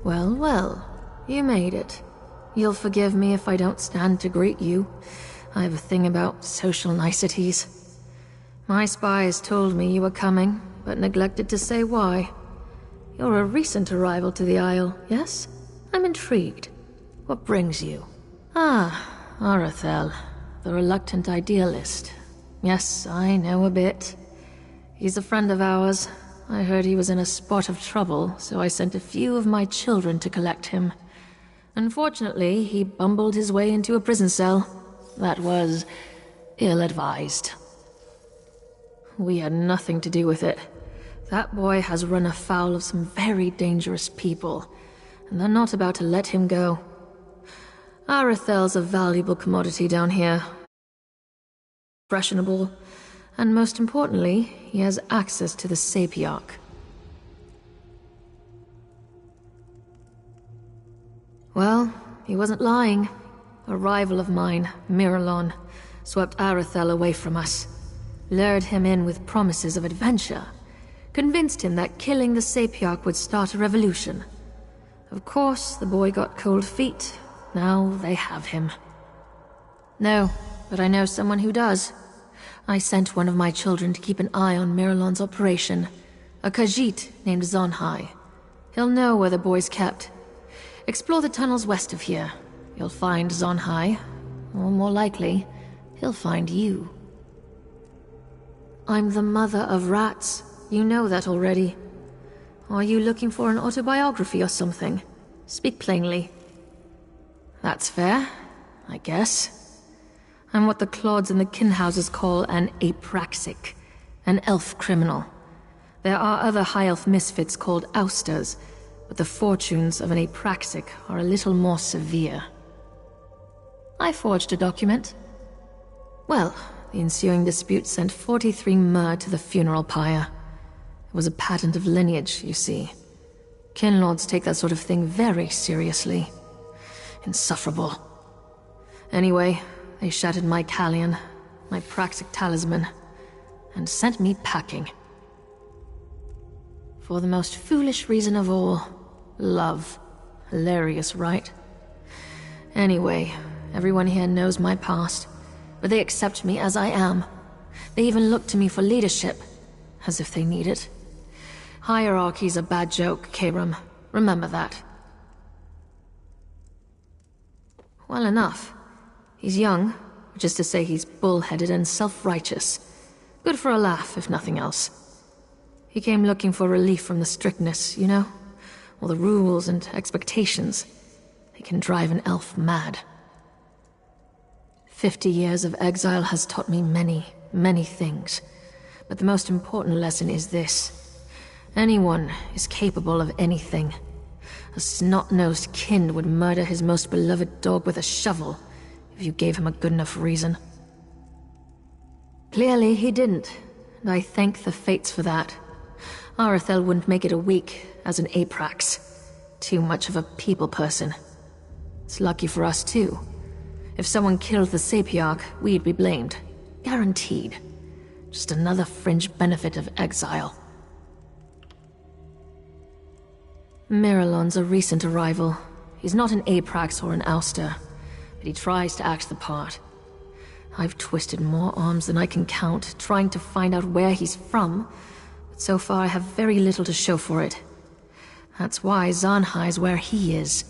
Well, well. You made it. You'll forgive me if I don't stand to greet you. I have a thing about social niceties. My spies told me you were coming, but neglected to say why. You're a recent arrival to the Isle, yes? I'm intrigued. What brings you? Ah, Arathel, the reluctant idealist. Yes, I know a bit. He's a friend of ours. I heard he was in a spot of trouble, so I sent a few of my children to collect him. Unfortunately, he bumbled his way into a prison cell. That was ill-advised. We had nothing to do with it. That boy has run afoul of some very dangerous people, and they're not about to let him go. Arathel's a valuable commodity down here. Impressionable, and most importantly, he has access to the Sapiarch. Well, he wasn't lying. A rival of mine, Miralon, swept Arathel away from us, lured him in with promises of adventure, convinced him that killing the Sapiarch would start a revolution. Of course, the boy got cold feet. Now they have him. No, but I know someone who does. I sent one of my children to keep an eye on Miralon's operation, a Khajiit named Zonhai. He'll know where the boy's kept. Explore the tunnels west of here. You'll find Zonhai, or more likely, he'll find you. I'm the mother of rats. You know that already. Are you looking for an autobiography or something? Speak plainly. That's fair, I guess. I'm what the Claudes and the Kinhouses call an apraxic, an elf criminal. There are other high elf misfits called ousters, but the fortunes of an apraxic are a little more severe. I forged a document. Well, the ensuing dispute sent 43 mer to the funeral pyre. It was a patent of lineage, you see. Kinlords take that sort of thing very seriously. Insufferable. Anyway, they shattered my Callion, my praxic talisman, and sent me packing. For the most foolish reason of all, love. Hilarious, right? Anyway, everyone here knows my past, but they accept me as I am. They even look to me for leadership, as if they need it. Hierarchy's a bad joke, Karam. Remember that. Well enough. He's young, which is to say he's bull-headed and self-righteous. Good for a laugh, if nothing else. He came looking for relief from the strictness, you know? All the rules and expectations. They can drive an elf mad. 50 years of exile has taught me many, many things. But the most important lesson is this. Anyone is capable of anything. A snot-nosed kin would murder his most beloved dog with a shovel if you gave him a good enough reason. Clearly he didn't, and I thank the fates for that. Arathel wouldn't make it a week as an Aprax. Too much of a people person. It's lucky for us too. If someone killed the Sapiarch, we'd be blamed. Guaranteed. Just another fringe benefit of exile. Miralon's a recent arrival. He's not an Aprax or an ouster, but he tries to act the part. I've twisted more arms than I can count, trying to find out where he's from, but so far I have very little to show for it. That's why Zonhai's where he is.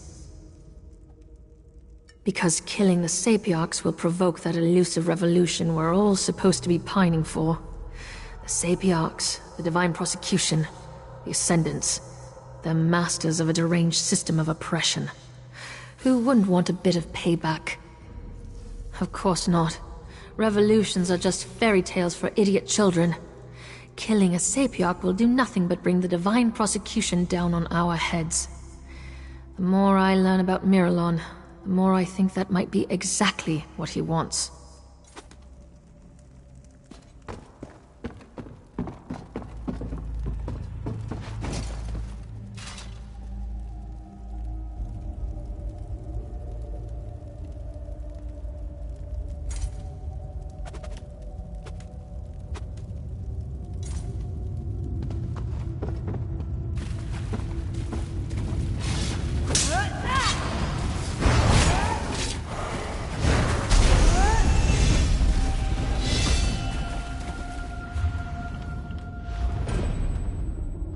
Because killing the Sapiarchs will provoke that elusive revolution we're all supposed to be pining for. The Sapiarchs, the Divine Prosecution, the Ascendants. They're masters of a deranged system of oppression. Who wouldn't want a bit of payback? Of course not. Revolutions are just fairy tales for idiot children. Killing a Sapiarch will do nothing but bring the Divine Prosecution down on our heads. The more I learn about Miralon, the more I think that might be exactly what he wants.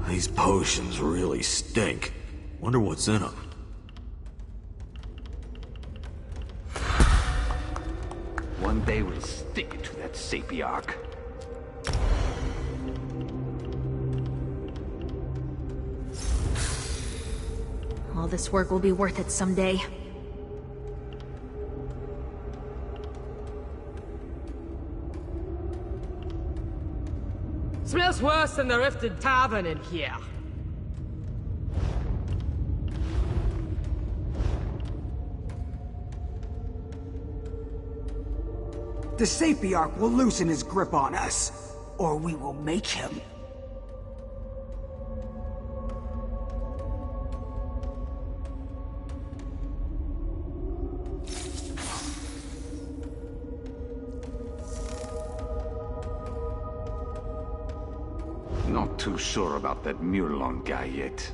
These potions really stink. Wonder what's in them. One day we'll stick it to that Sapiarch. All this work will be worth it someday. Smells worse than the Rifted Tavern in here. The Sapiarch will loosen his grip on us, or we will make him. Not too sure about that Mirlon guy yet.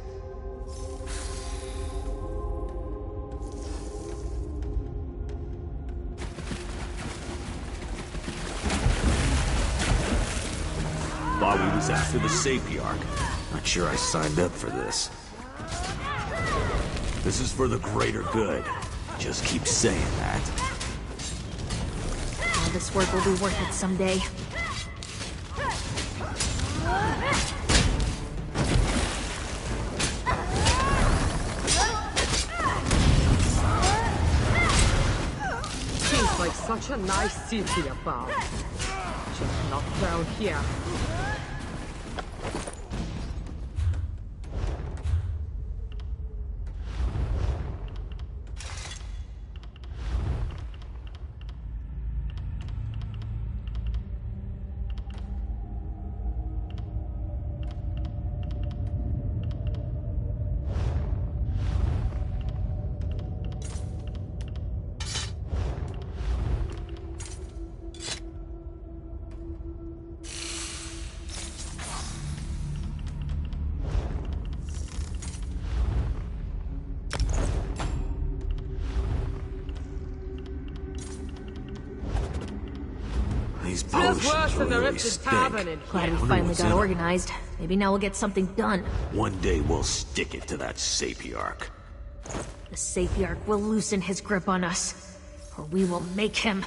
Thought he was after the Sapiarch. Not sure I signed up for this. This is for the greater good. Just keep saying that. All this work will be worth it someday. Seems like such a nice city above. Just not down here. These Smells worse potions than the really Rifted stink. Tavern in Glad here. we finally got organized. Maybe now we'll get something done. One day we'll stick it to that Sapiarch. The Sapiarch will loosen his grip on us, or we will make him.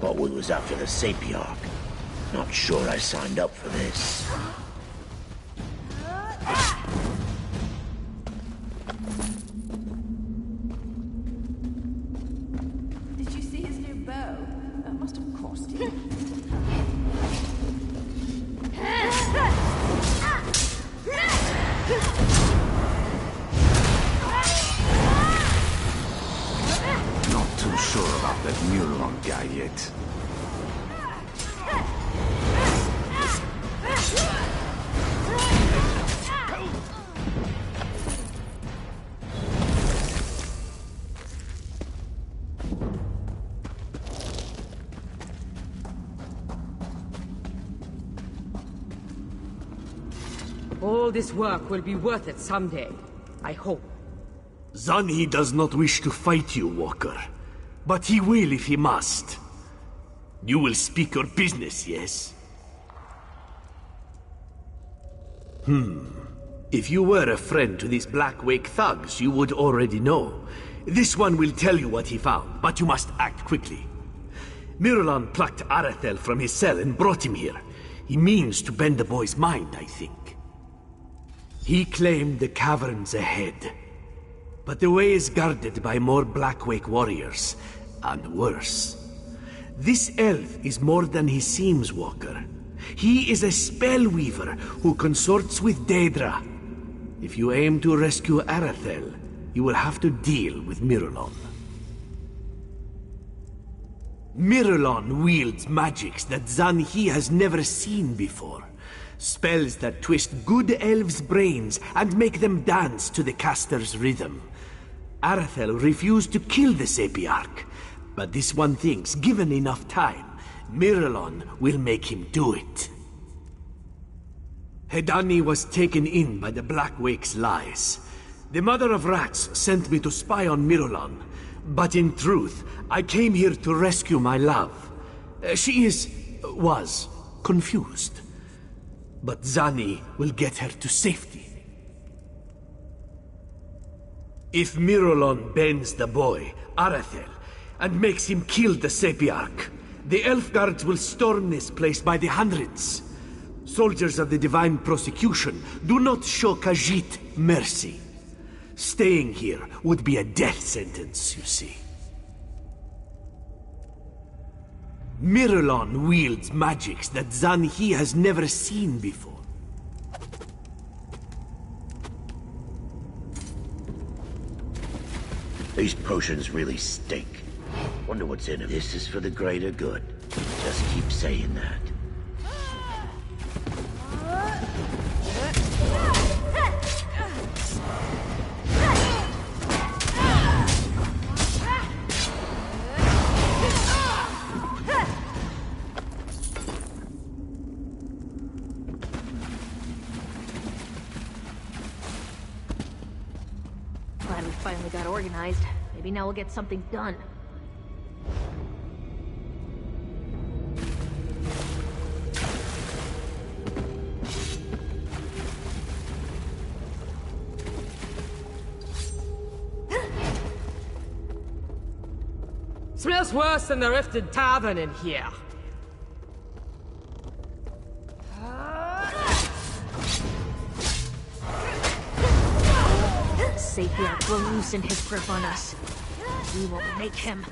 Thought we was after the Sapiarch. Not sure I signed up for this. Did you see his new bow? That must have cost him. Not too sure about that Mirlon guy yet. All this work will be worth it someday. I hope. Zanhi does not wish to fight you, Walker. But he will if he must. You will speak your business, yes? If you were a friend to these Blackwake thugs, you would already know. This one will tell you what he found, but you must act quickly. Mirlon plucked Arathel from his cell and brought him here. He means to bend the boy's mind, I think. He claimed the cavern's ahead. But the way is guarded by more Blackwake warriors, and worse. This elf is more than he seems, Walker. He is a spellweaver who consorts with Daedra. If you aim to rescue Arathel, you will have to deal with Mirlon. Mirlon wields magics that Zanhi has never seen before. Spells that twist good elves' brains and make them dance to the caster's rhythm. Arathel refused to kill the Sapiarch, but this one thinks, given enough time, Miralon will make him do it. Hedani was taken in by the Black Wake's lies. The Mother of Rats sent me to spy on Miralon, but in truth, I came here to rescue my love. She was confused. But Zani will get her to safety. If Miralon bends the boy, Arathel, and makes him kill the Sapiarch, the Elf Guards will storm this place by the hundreds. Soldiers of the Divine Prosecution do not show Khajiit mercy. Staying here would be a death sentence, you see. Miralon wields magics that Zanhi has never seen before. These potions really stink. Wonder what's in them. This is for the greater good. Just keep saying that. Glad we finally got organized. Maybe now we'll get something done. Smells worse than the Rifted Tavern in here. Sapiarch will loosen his grip on us. We will make him.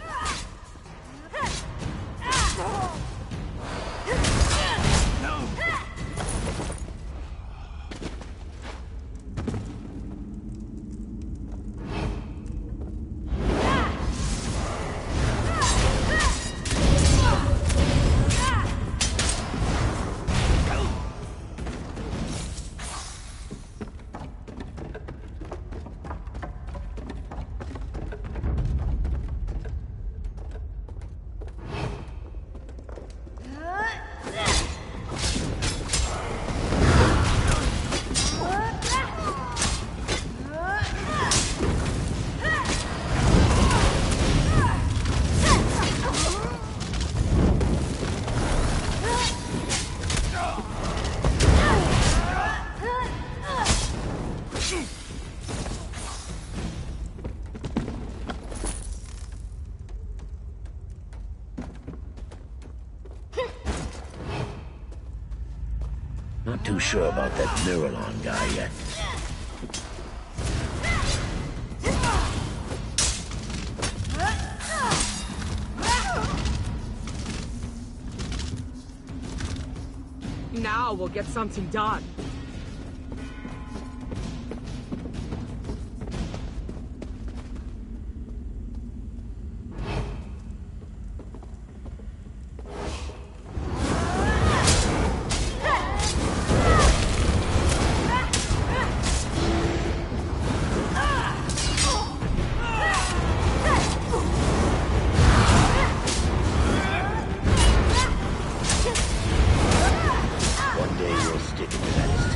Not too sure about that Miralon guy yet. Now we'll get something done. One day you'll stick into that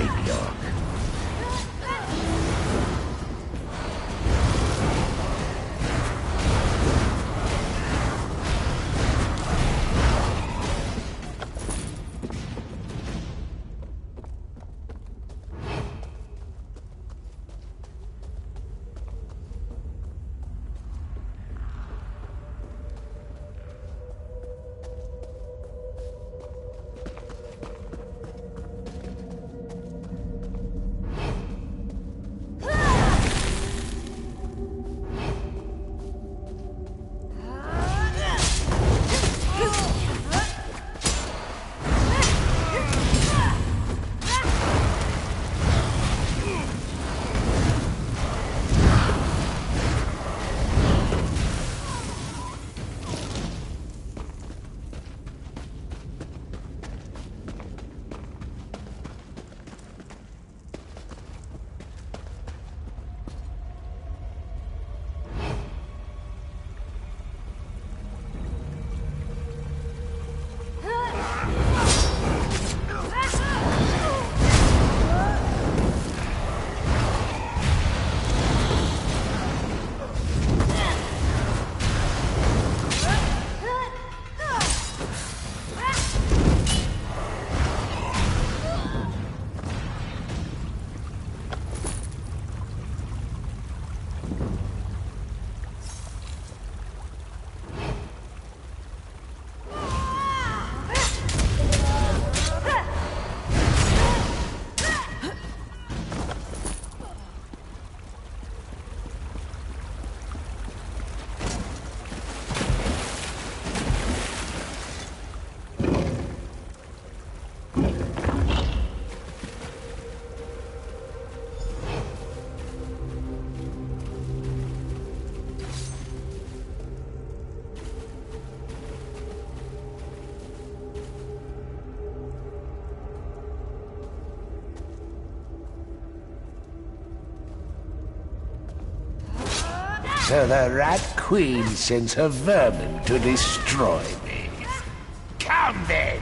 So the Rat Queen sends her vermin to destroy me. Come then!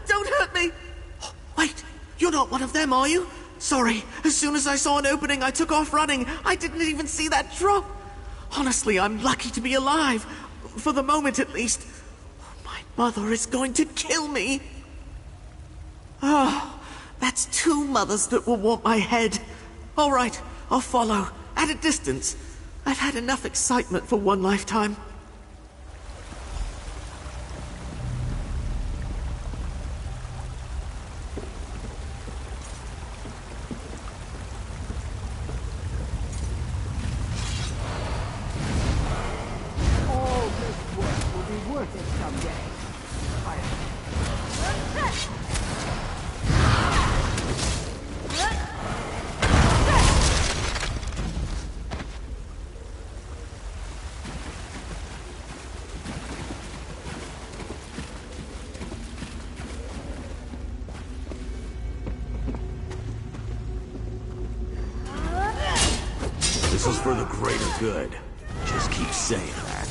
Don't hurt me! Wait, you're not one of them, are you? Sorry, as soon as I saw an opening, I took off running. I didn't even see that drop. Honestly, I'm lucky to be alive. For the moment, at least. My mother is going to kill me. Oh, that's two mothers that will want my head. All right, I'll follow, at a distance. I've had enough excitement for one lifetime. This is for the greater good. Just keep saying that.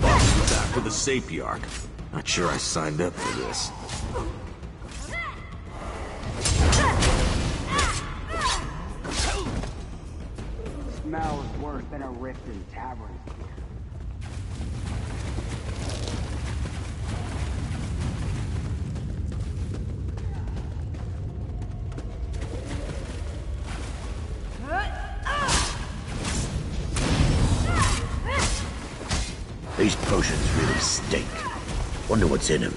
Boss you back with the Sapiarch. Not sure I signed up for this. Smell is worse than a rift in taverns. These potions really stink. Wonder what's in them.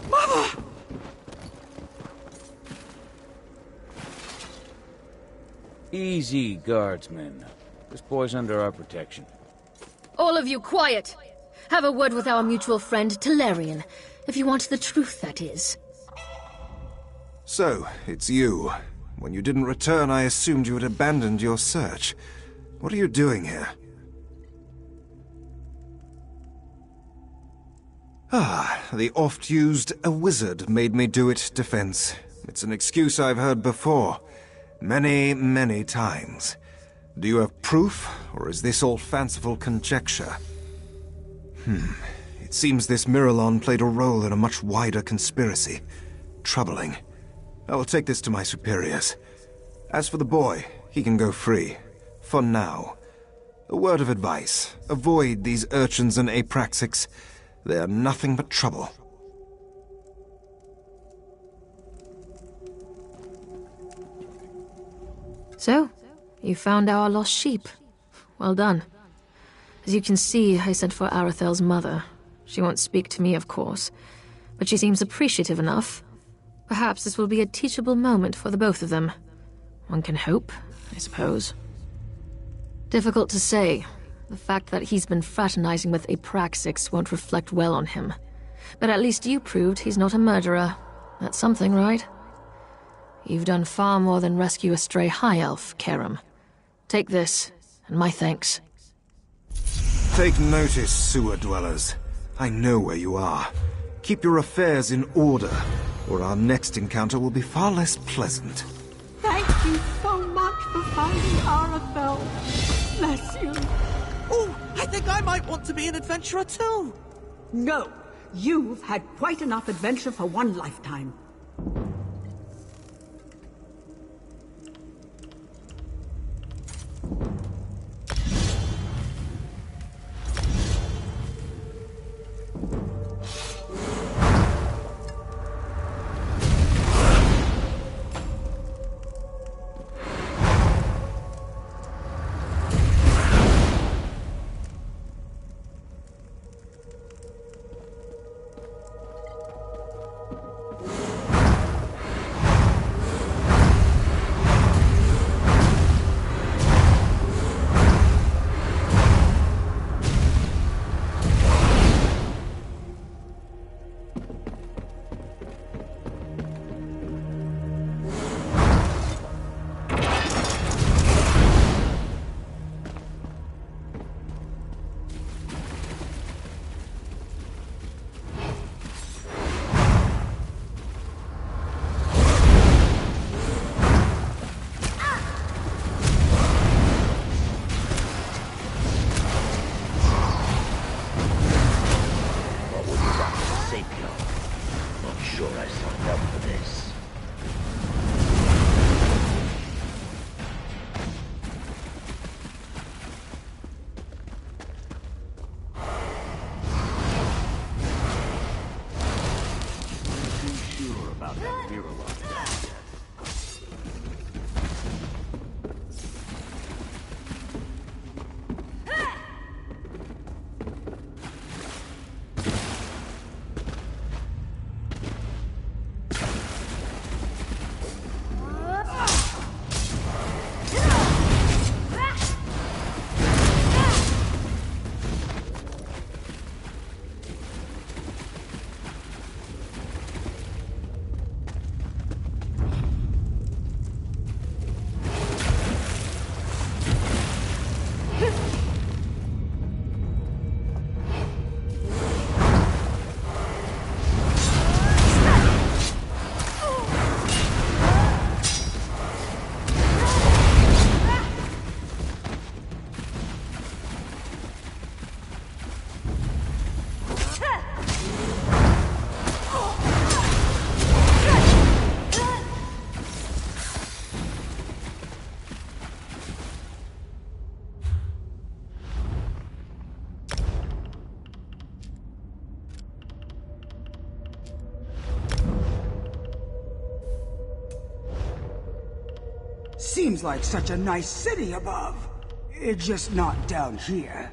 Mother! Easy, guardsmen. This boy's under our protection. All of you, quiet! Have a word with our mutual friend, Talarian. If you want the truth, that is. So, it's you. When you didn't return, I assumed you had abandoned your search. What are you doing here? Ah, the oft-used "a wizard made me do it" defense. It's an excuse I've heard before. Many, many times. Do you have proof, or is this all fanciful conjecture? It seems this Miralon played a role in a much wider conspiracy. Troubling. I will take this to my superiors. As for the boy, he can go free. For now. A word of advice. Avoid these urchins and apraxics. They are nothing but trouble. So, you found our lost sheep. Well done. As you can see, I sent for Arathel's mother. She won't speak to me, of course, but she seems appreciative enough. Perhaps this will be a teachable moment for the both of them. One can hope, I suppose. Difficult to say. The fact that he's been fraternizing with Apraxics won't reflect well on him. But at least you proved he's not a murderer. That's something, right? You've done far more than rescue a stray high elf, Karam. Take this, and my thanks. Take notice, sewer dwellers. I know where you are. Keep your affairs in order, or our next encounter will be far less pleasant. Thank you so much for finding Arathel. Bless you. Oh, I think I might want to be an adventurer too. No, you've had quite enough adventure for one lifetime. Seems like such a nice city above. It's just not down here.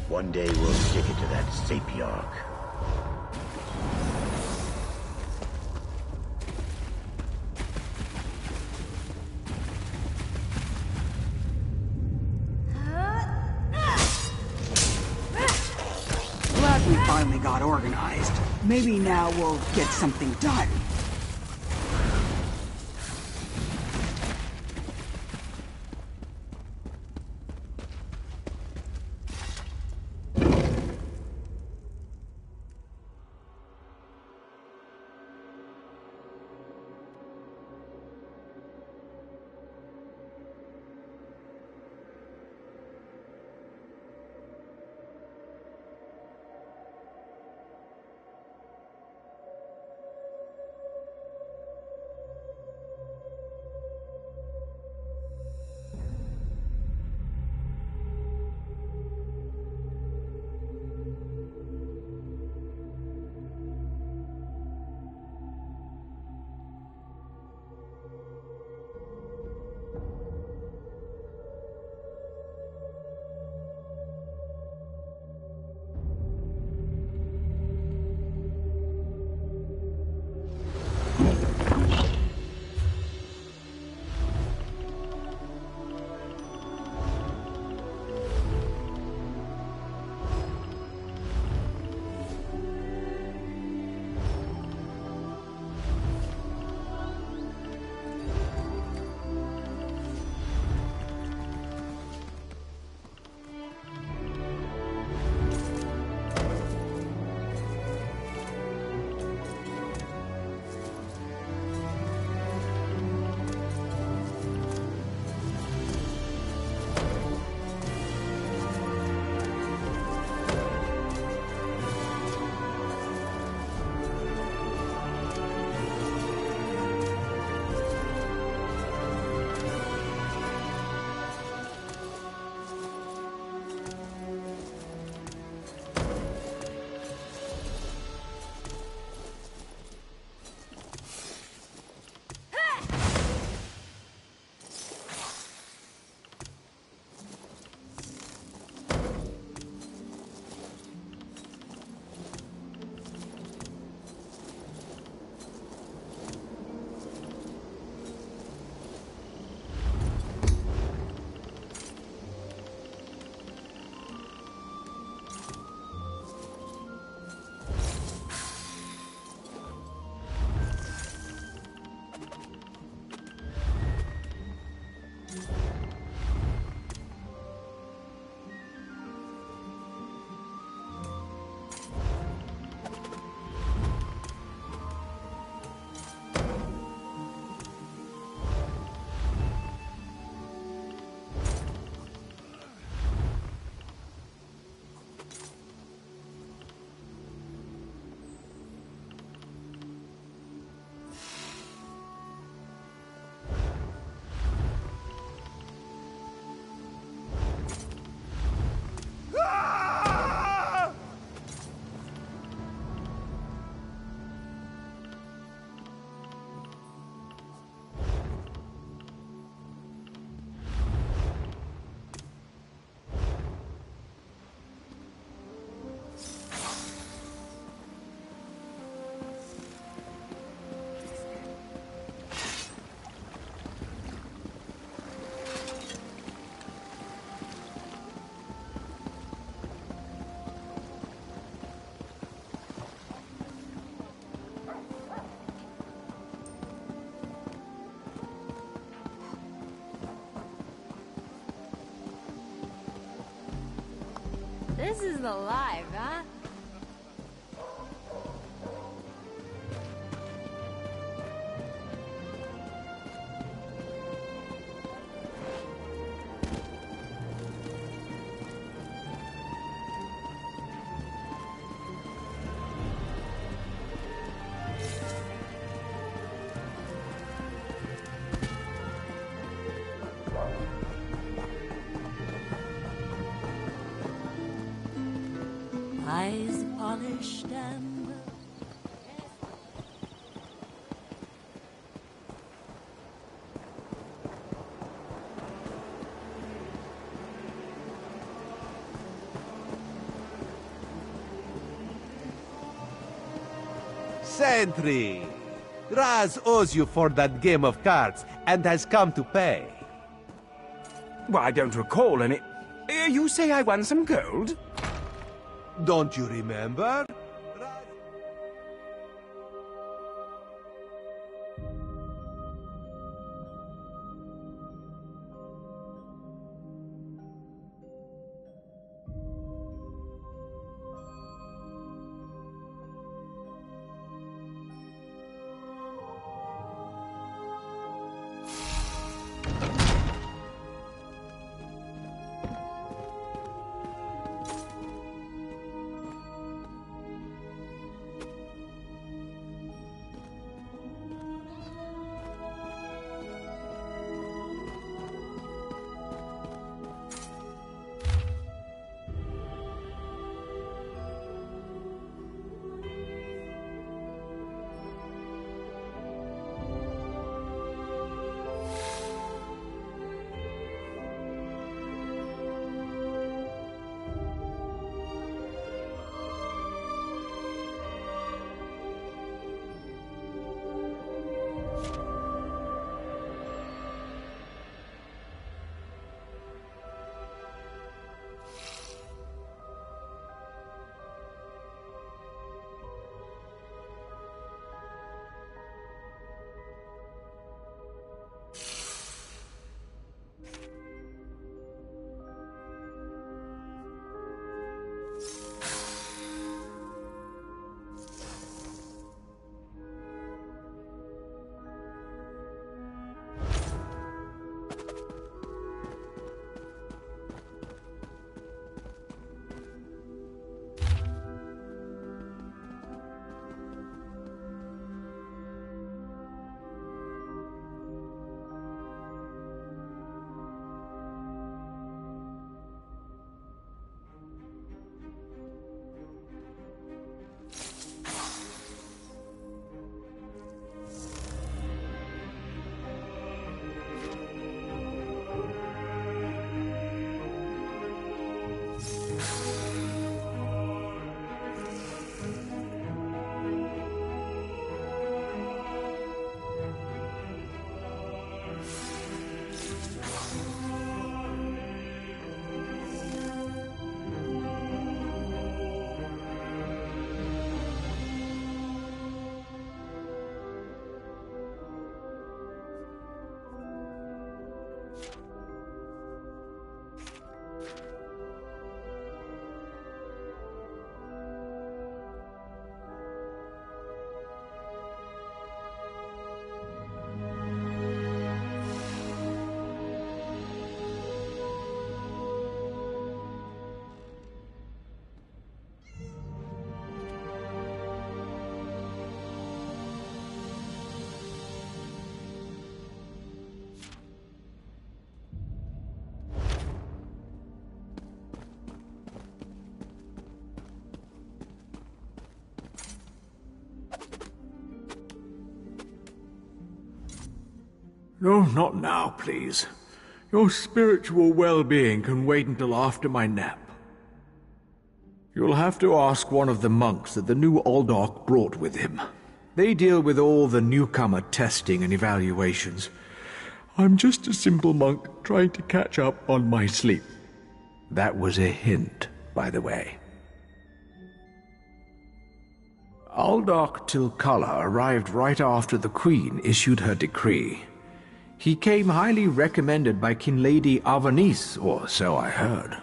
One day we'll stick it to that Sapiarch. organized. Maybe now we'll get something done. This is the life, huh? Eyes polished and Sentry! Raz owes you for that game of cards and has come to pay. Well, I don't recall any... You say I won some gold? Don't you remember? No, not now, please. Your spiritual well-being can wait until after my nap. You'll have to ask one of the monks that the new Aldorc brought with him. They deal with all the newcomer testing and evaluations. I'm just a simple monk trying to catch up on my sleep. That was a hint, by the way. Aldorc Tilcala arrived right after the Queen issued her decree. He came highly recommended by King Lady Avanice, or so I heard.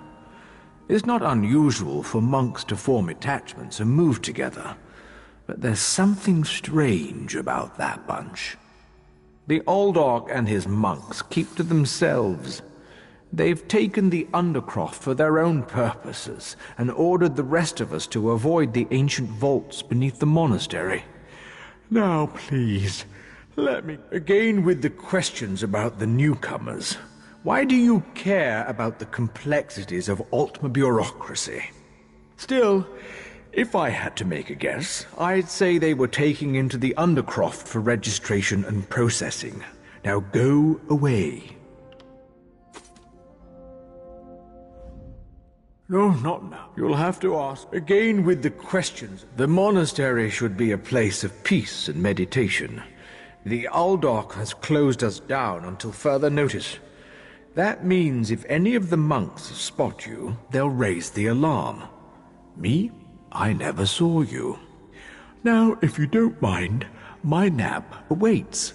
It's not unusual for monks to form attachments and move together, but there's something strange about that bunch. The Aldorc and his monks keep to themselves. They've taken the Undercroft for their own purposes and ordered the rest of us to avoid the ancient vaults beneath the monastery. Now, please, let me begin with the questions about the newcomers. Why do you care about the complexities of Altma bureaucracy? Still, if I had to make a guess, I'd say they were taking into the Undercroft for registration and processing. Now go away. No, not now. You'll have to ask again with the questions. The monastery should be a place of peace and meditation. The Aldorc has closed us down until further notice. That means if any of the monks spot you, they'll raise the alarm. Me? I never saw you. Now, if you don't mind, my nap awaits.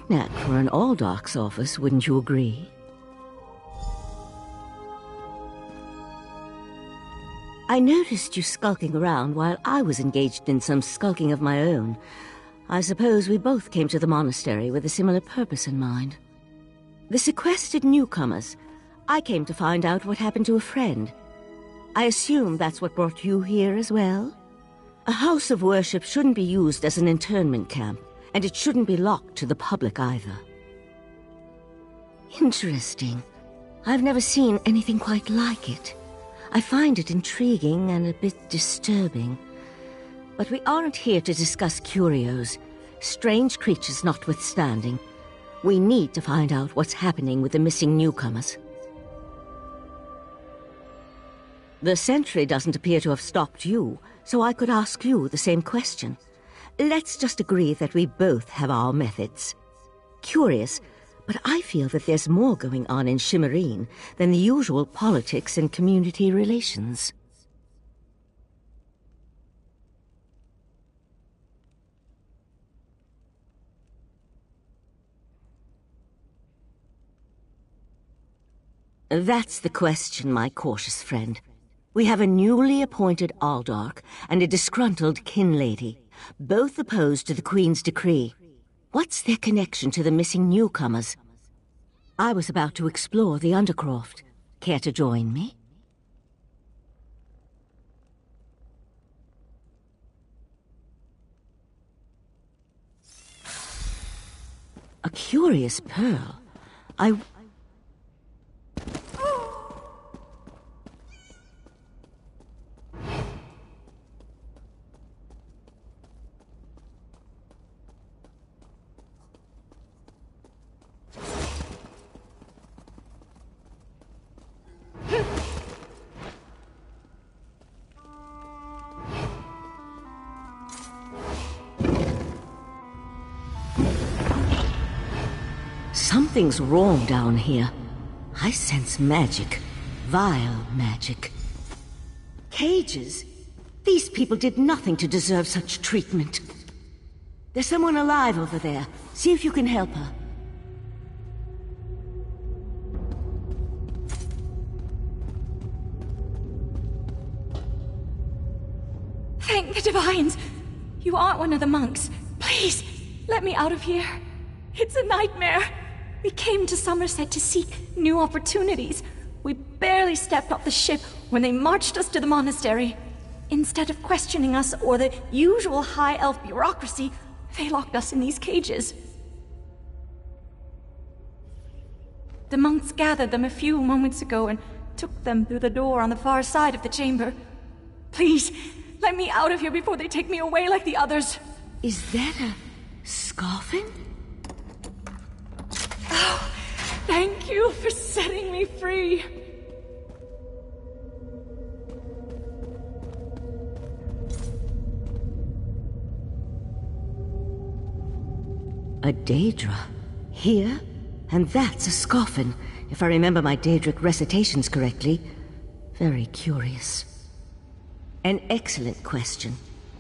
Knack for an Aldorc's office, wouldn't you agree? I noticed you skulking around while I was engaged in some skulking of my own. I suppose we both came to the monastery with a similar purpose in mind. The sequestered newcomers. I came to find out what happened to a friend. I assume that's what brought you here as well? A house of worship shouldn't be used as an internment camp. And it shouldn't be locked to the public either. Interesting. I've never seen anything quite like it. I find it intriguing and a bit disturbing. But we aren't here to discuss curios. Strange creatures notwithstanding. We need to find out what's happening with the missing newcomers. The sentry doesn't appear to have stopped you, so I could ask you the same question. Let's just agree that we both have our methods. Curious, but I feel that there's more going on in Shimmerine than the usual politics and community relations. That's the question, my cautious friend. We have a newly appointed Aldarch and a disgruntled kin lady, both opposed to the Queen's decree. What's their connection to the missing newcomers? I was about to explore the Undercroft. Care to join me? A curious pearl. Something's wrong down here. I sense magic. Vile magic. Cages? These people did nothing to deserve such treatment. There's someone alive over there. See if you can help her. Thank the Divines! You aren't one of the monks. Please, let me out of here. It's a nightmare. We came to Somerset to seek new opportunities. We barely stepped off the ship when they marched us to the monastery. Instead of questioning us or the usual high elf bureaucracy, they locked us in these cages. The monks gathered them a few moments ago and took them through the door on the far side of the chamber. Please, let me out of here before they take me away like the others. Is that a scoffin? Oh, thank you for setting me free. A Daedra? Here? And that's a scoffin, if I remember my Daedric recitations correctly. Very curious. An excellent question,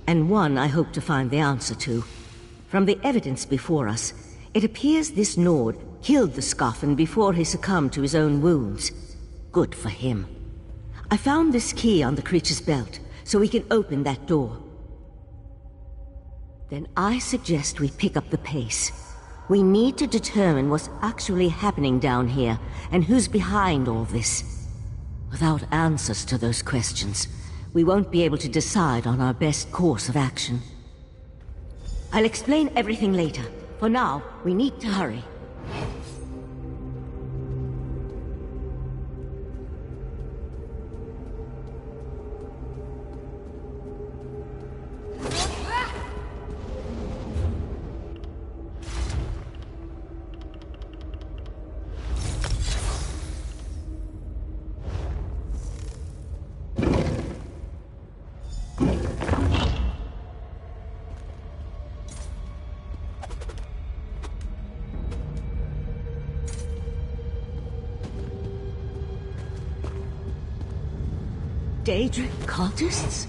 and one I hope to find the answer to. From the evidence before us, it appears this Nord killed the Scoffin before he succumbed to his own wounds. Good for him. I found this key on the creature's belt, so we can open that door. Then I suggest we pick up the pace. We need to determine what's actually happening down here, and who's behind all this. Without answers to those questions, we won't be able to decide on our best course of action. I'll explain everything later. For now, we need to hurry. Daedric cultists?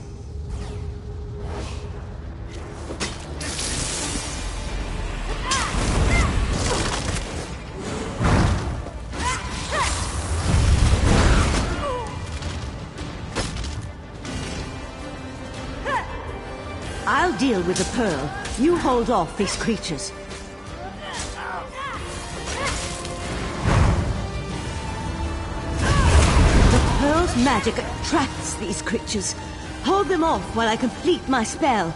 I'll deal with the pearl. You hold off these creatures. Pearl's magic attracts these creatures. Hold them off while I complete my spell.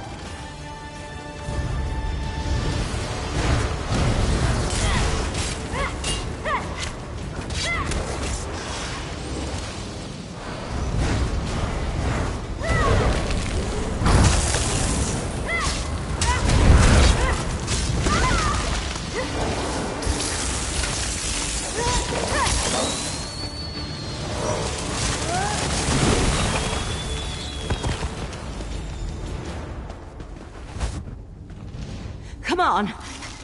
Come on,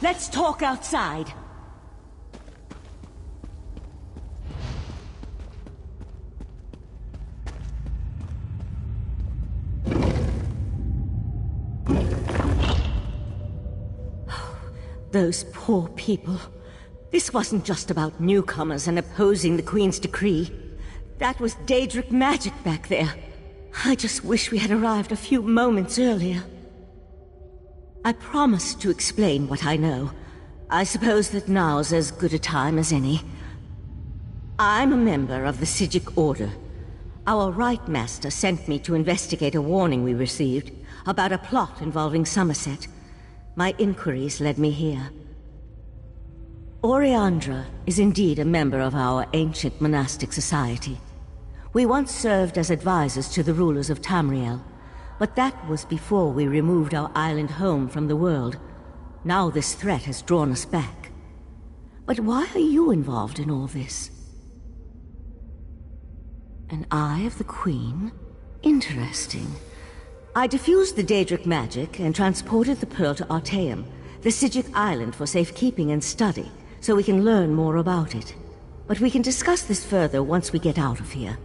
let's talk outside. those poor people. This wasn't just about newcomers and opposing the Queen's decree. That was Daedric magic back there. I just wish we had arrived a few moments earlier. I promised to explain what I know. I suppose that now's as good a time as any. I'm a member of the Psijic Order. Our Rite Master sent me to investigate a warning we received about a plot involving Somerset. My inquiries led me here. Oriandra is indeed a member of our ancient monastic society. We once served as advisors to the rulers of Tamriel, but that was before we removed our island home from the world. Now this threat has drawn us back. But why are you involved in all this? An Eye of the Queen? Interesting. I diffused the Daedric magic and transported the pearl to Artaeum, the Psijic island for safekeeping and study, so we can learn more about it. But we can discuss this further once we get out of here.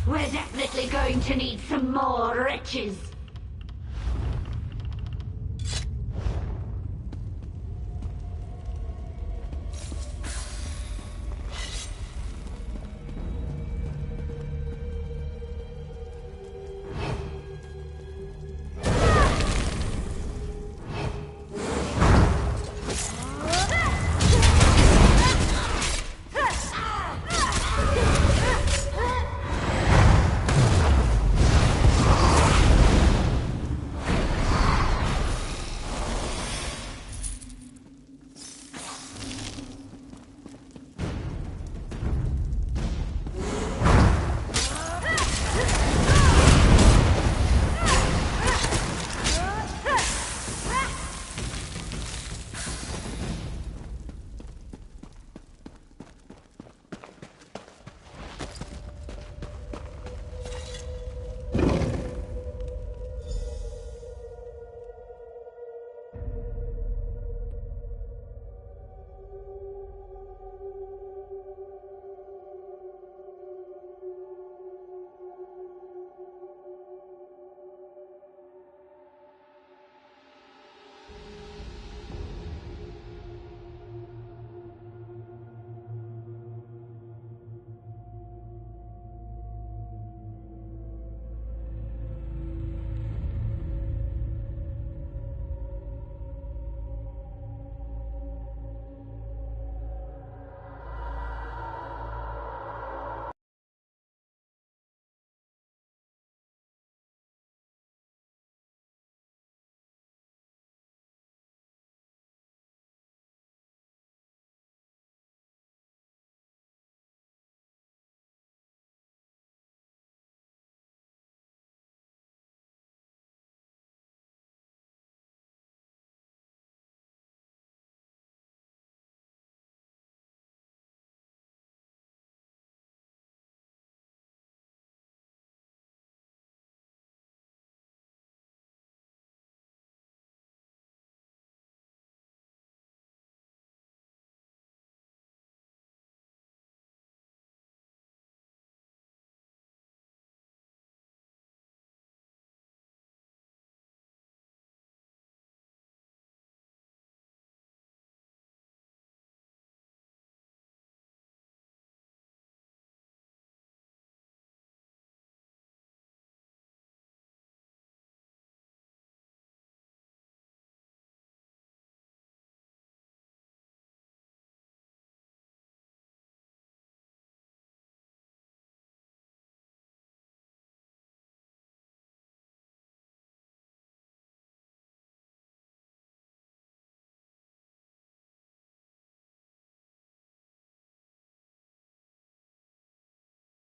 We're definitely going to need some more riches.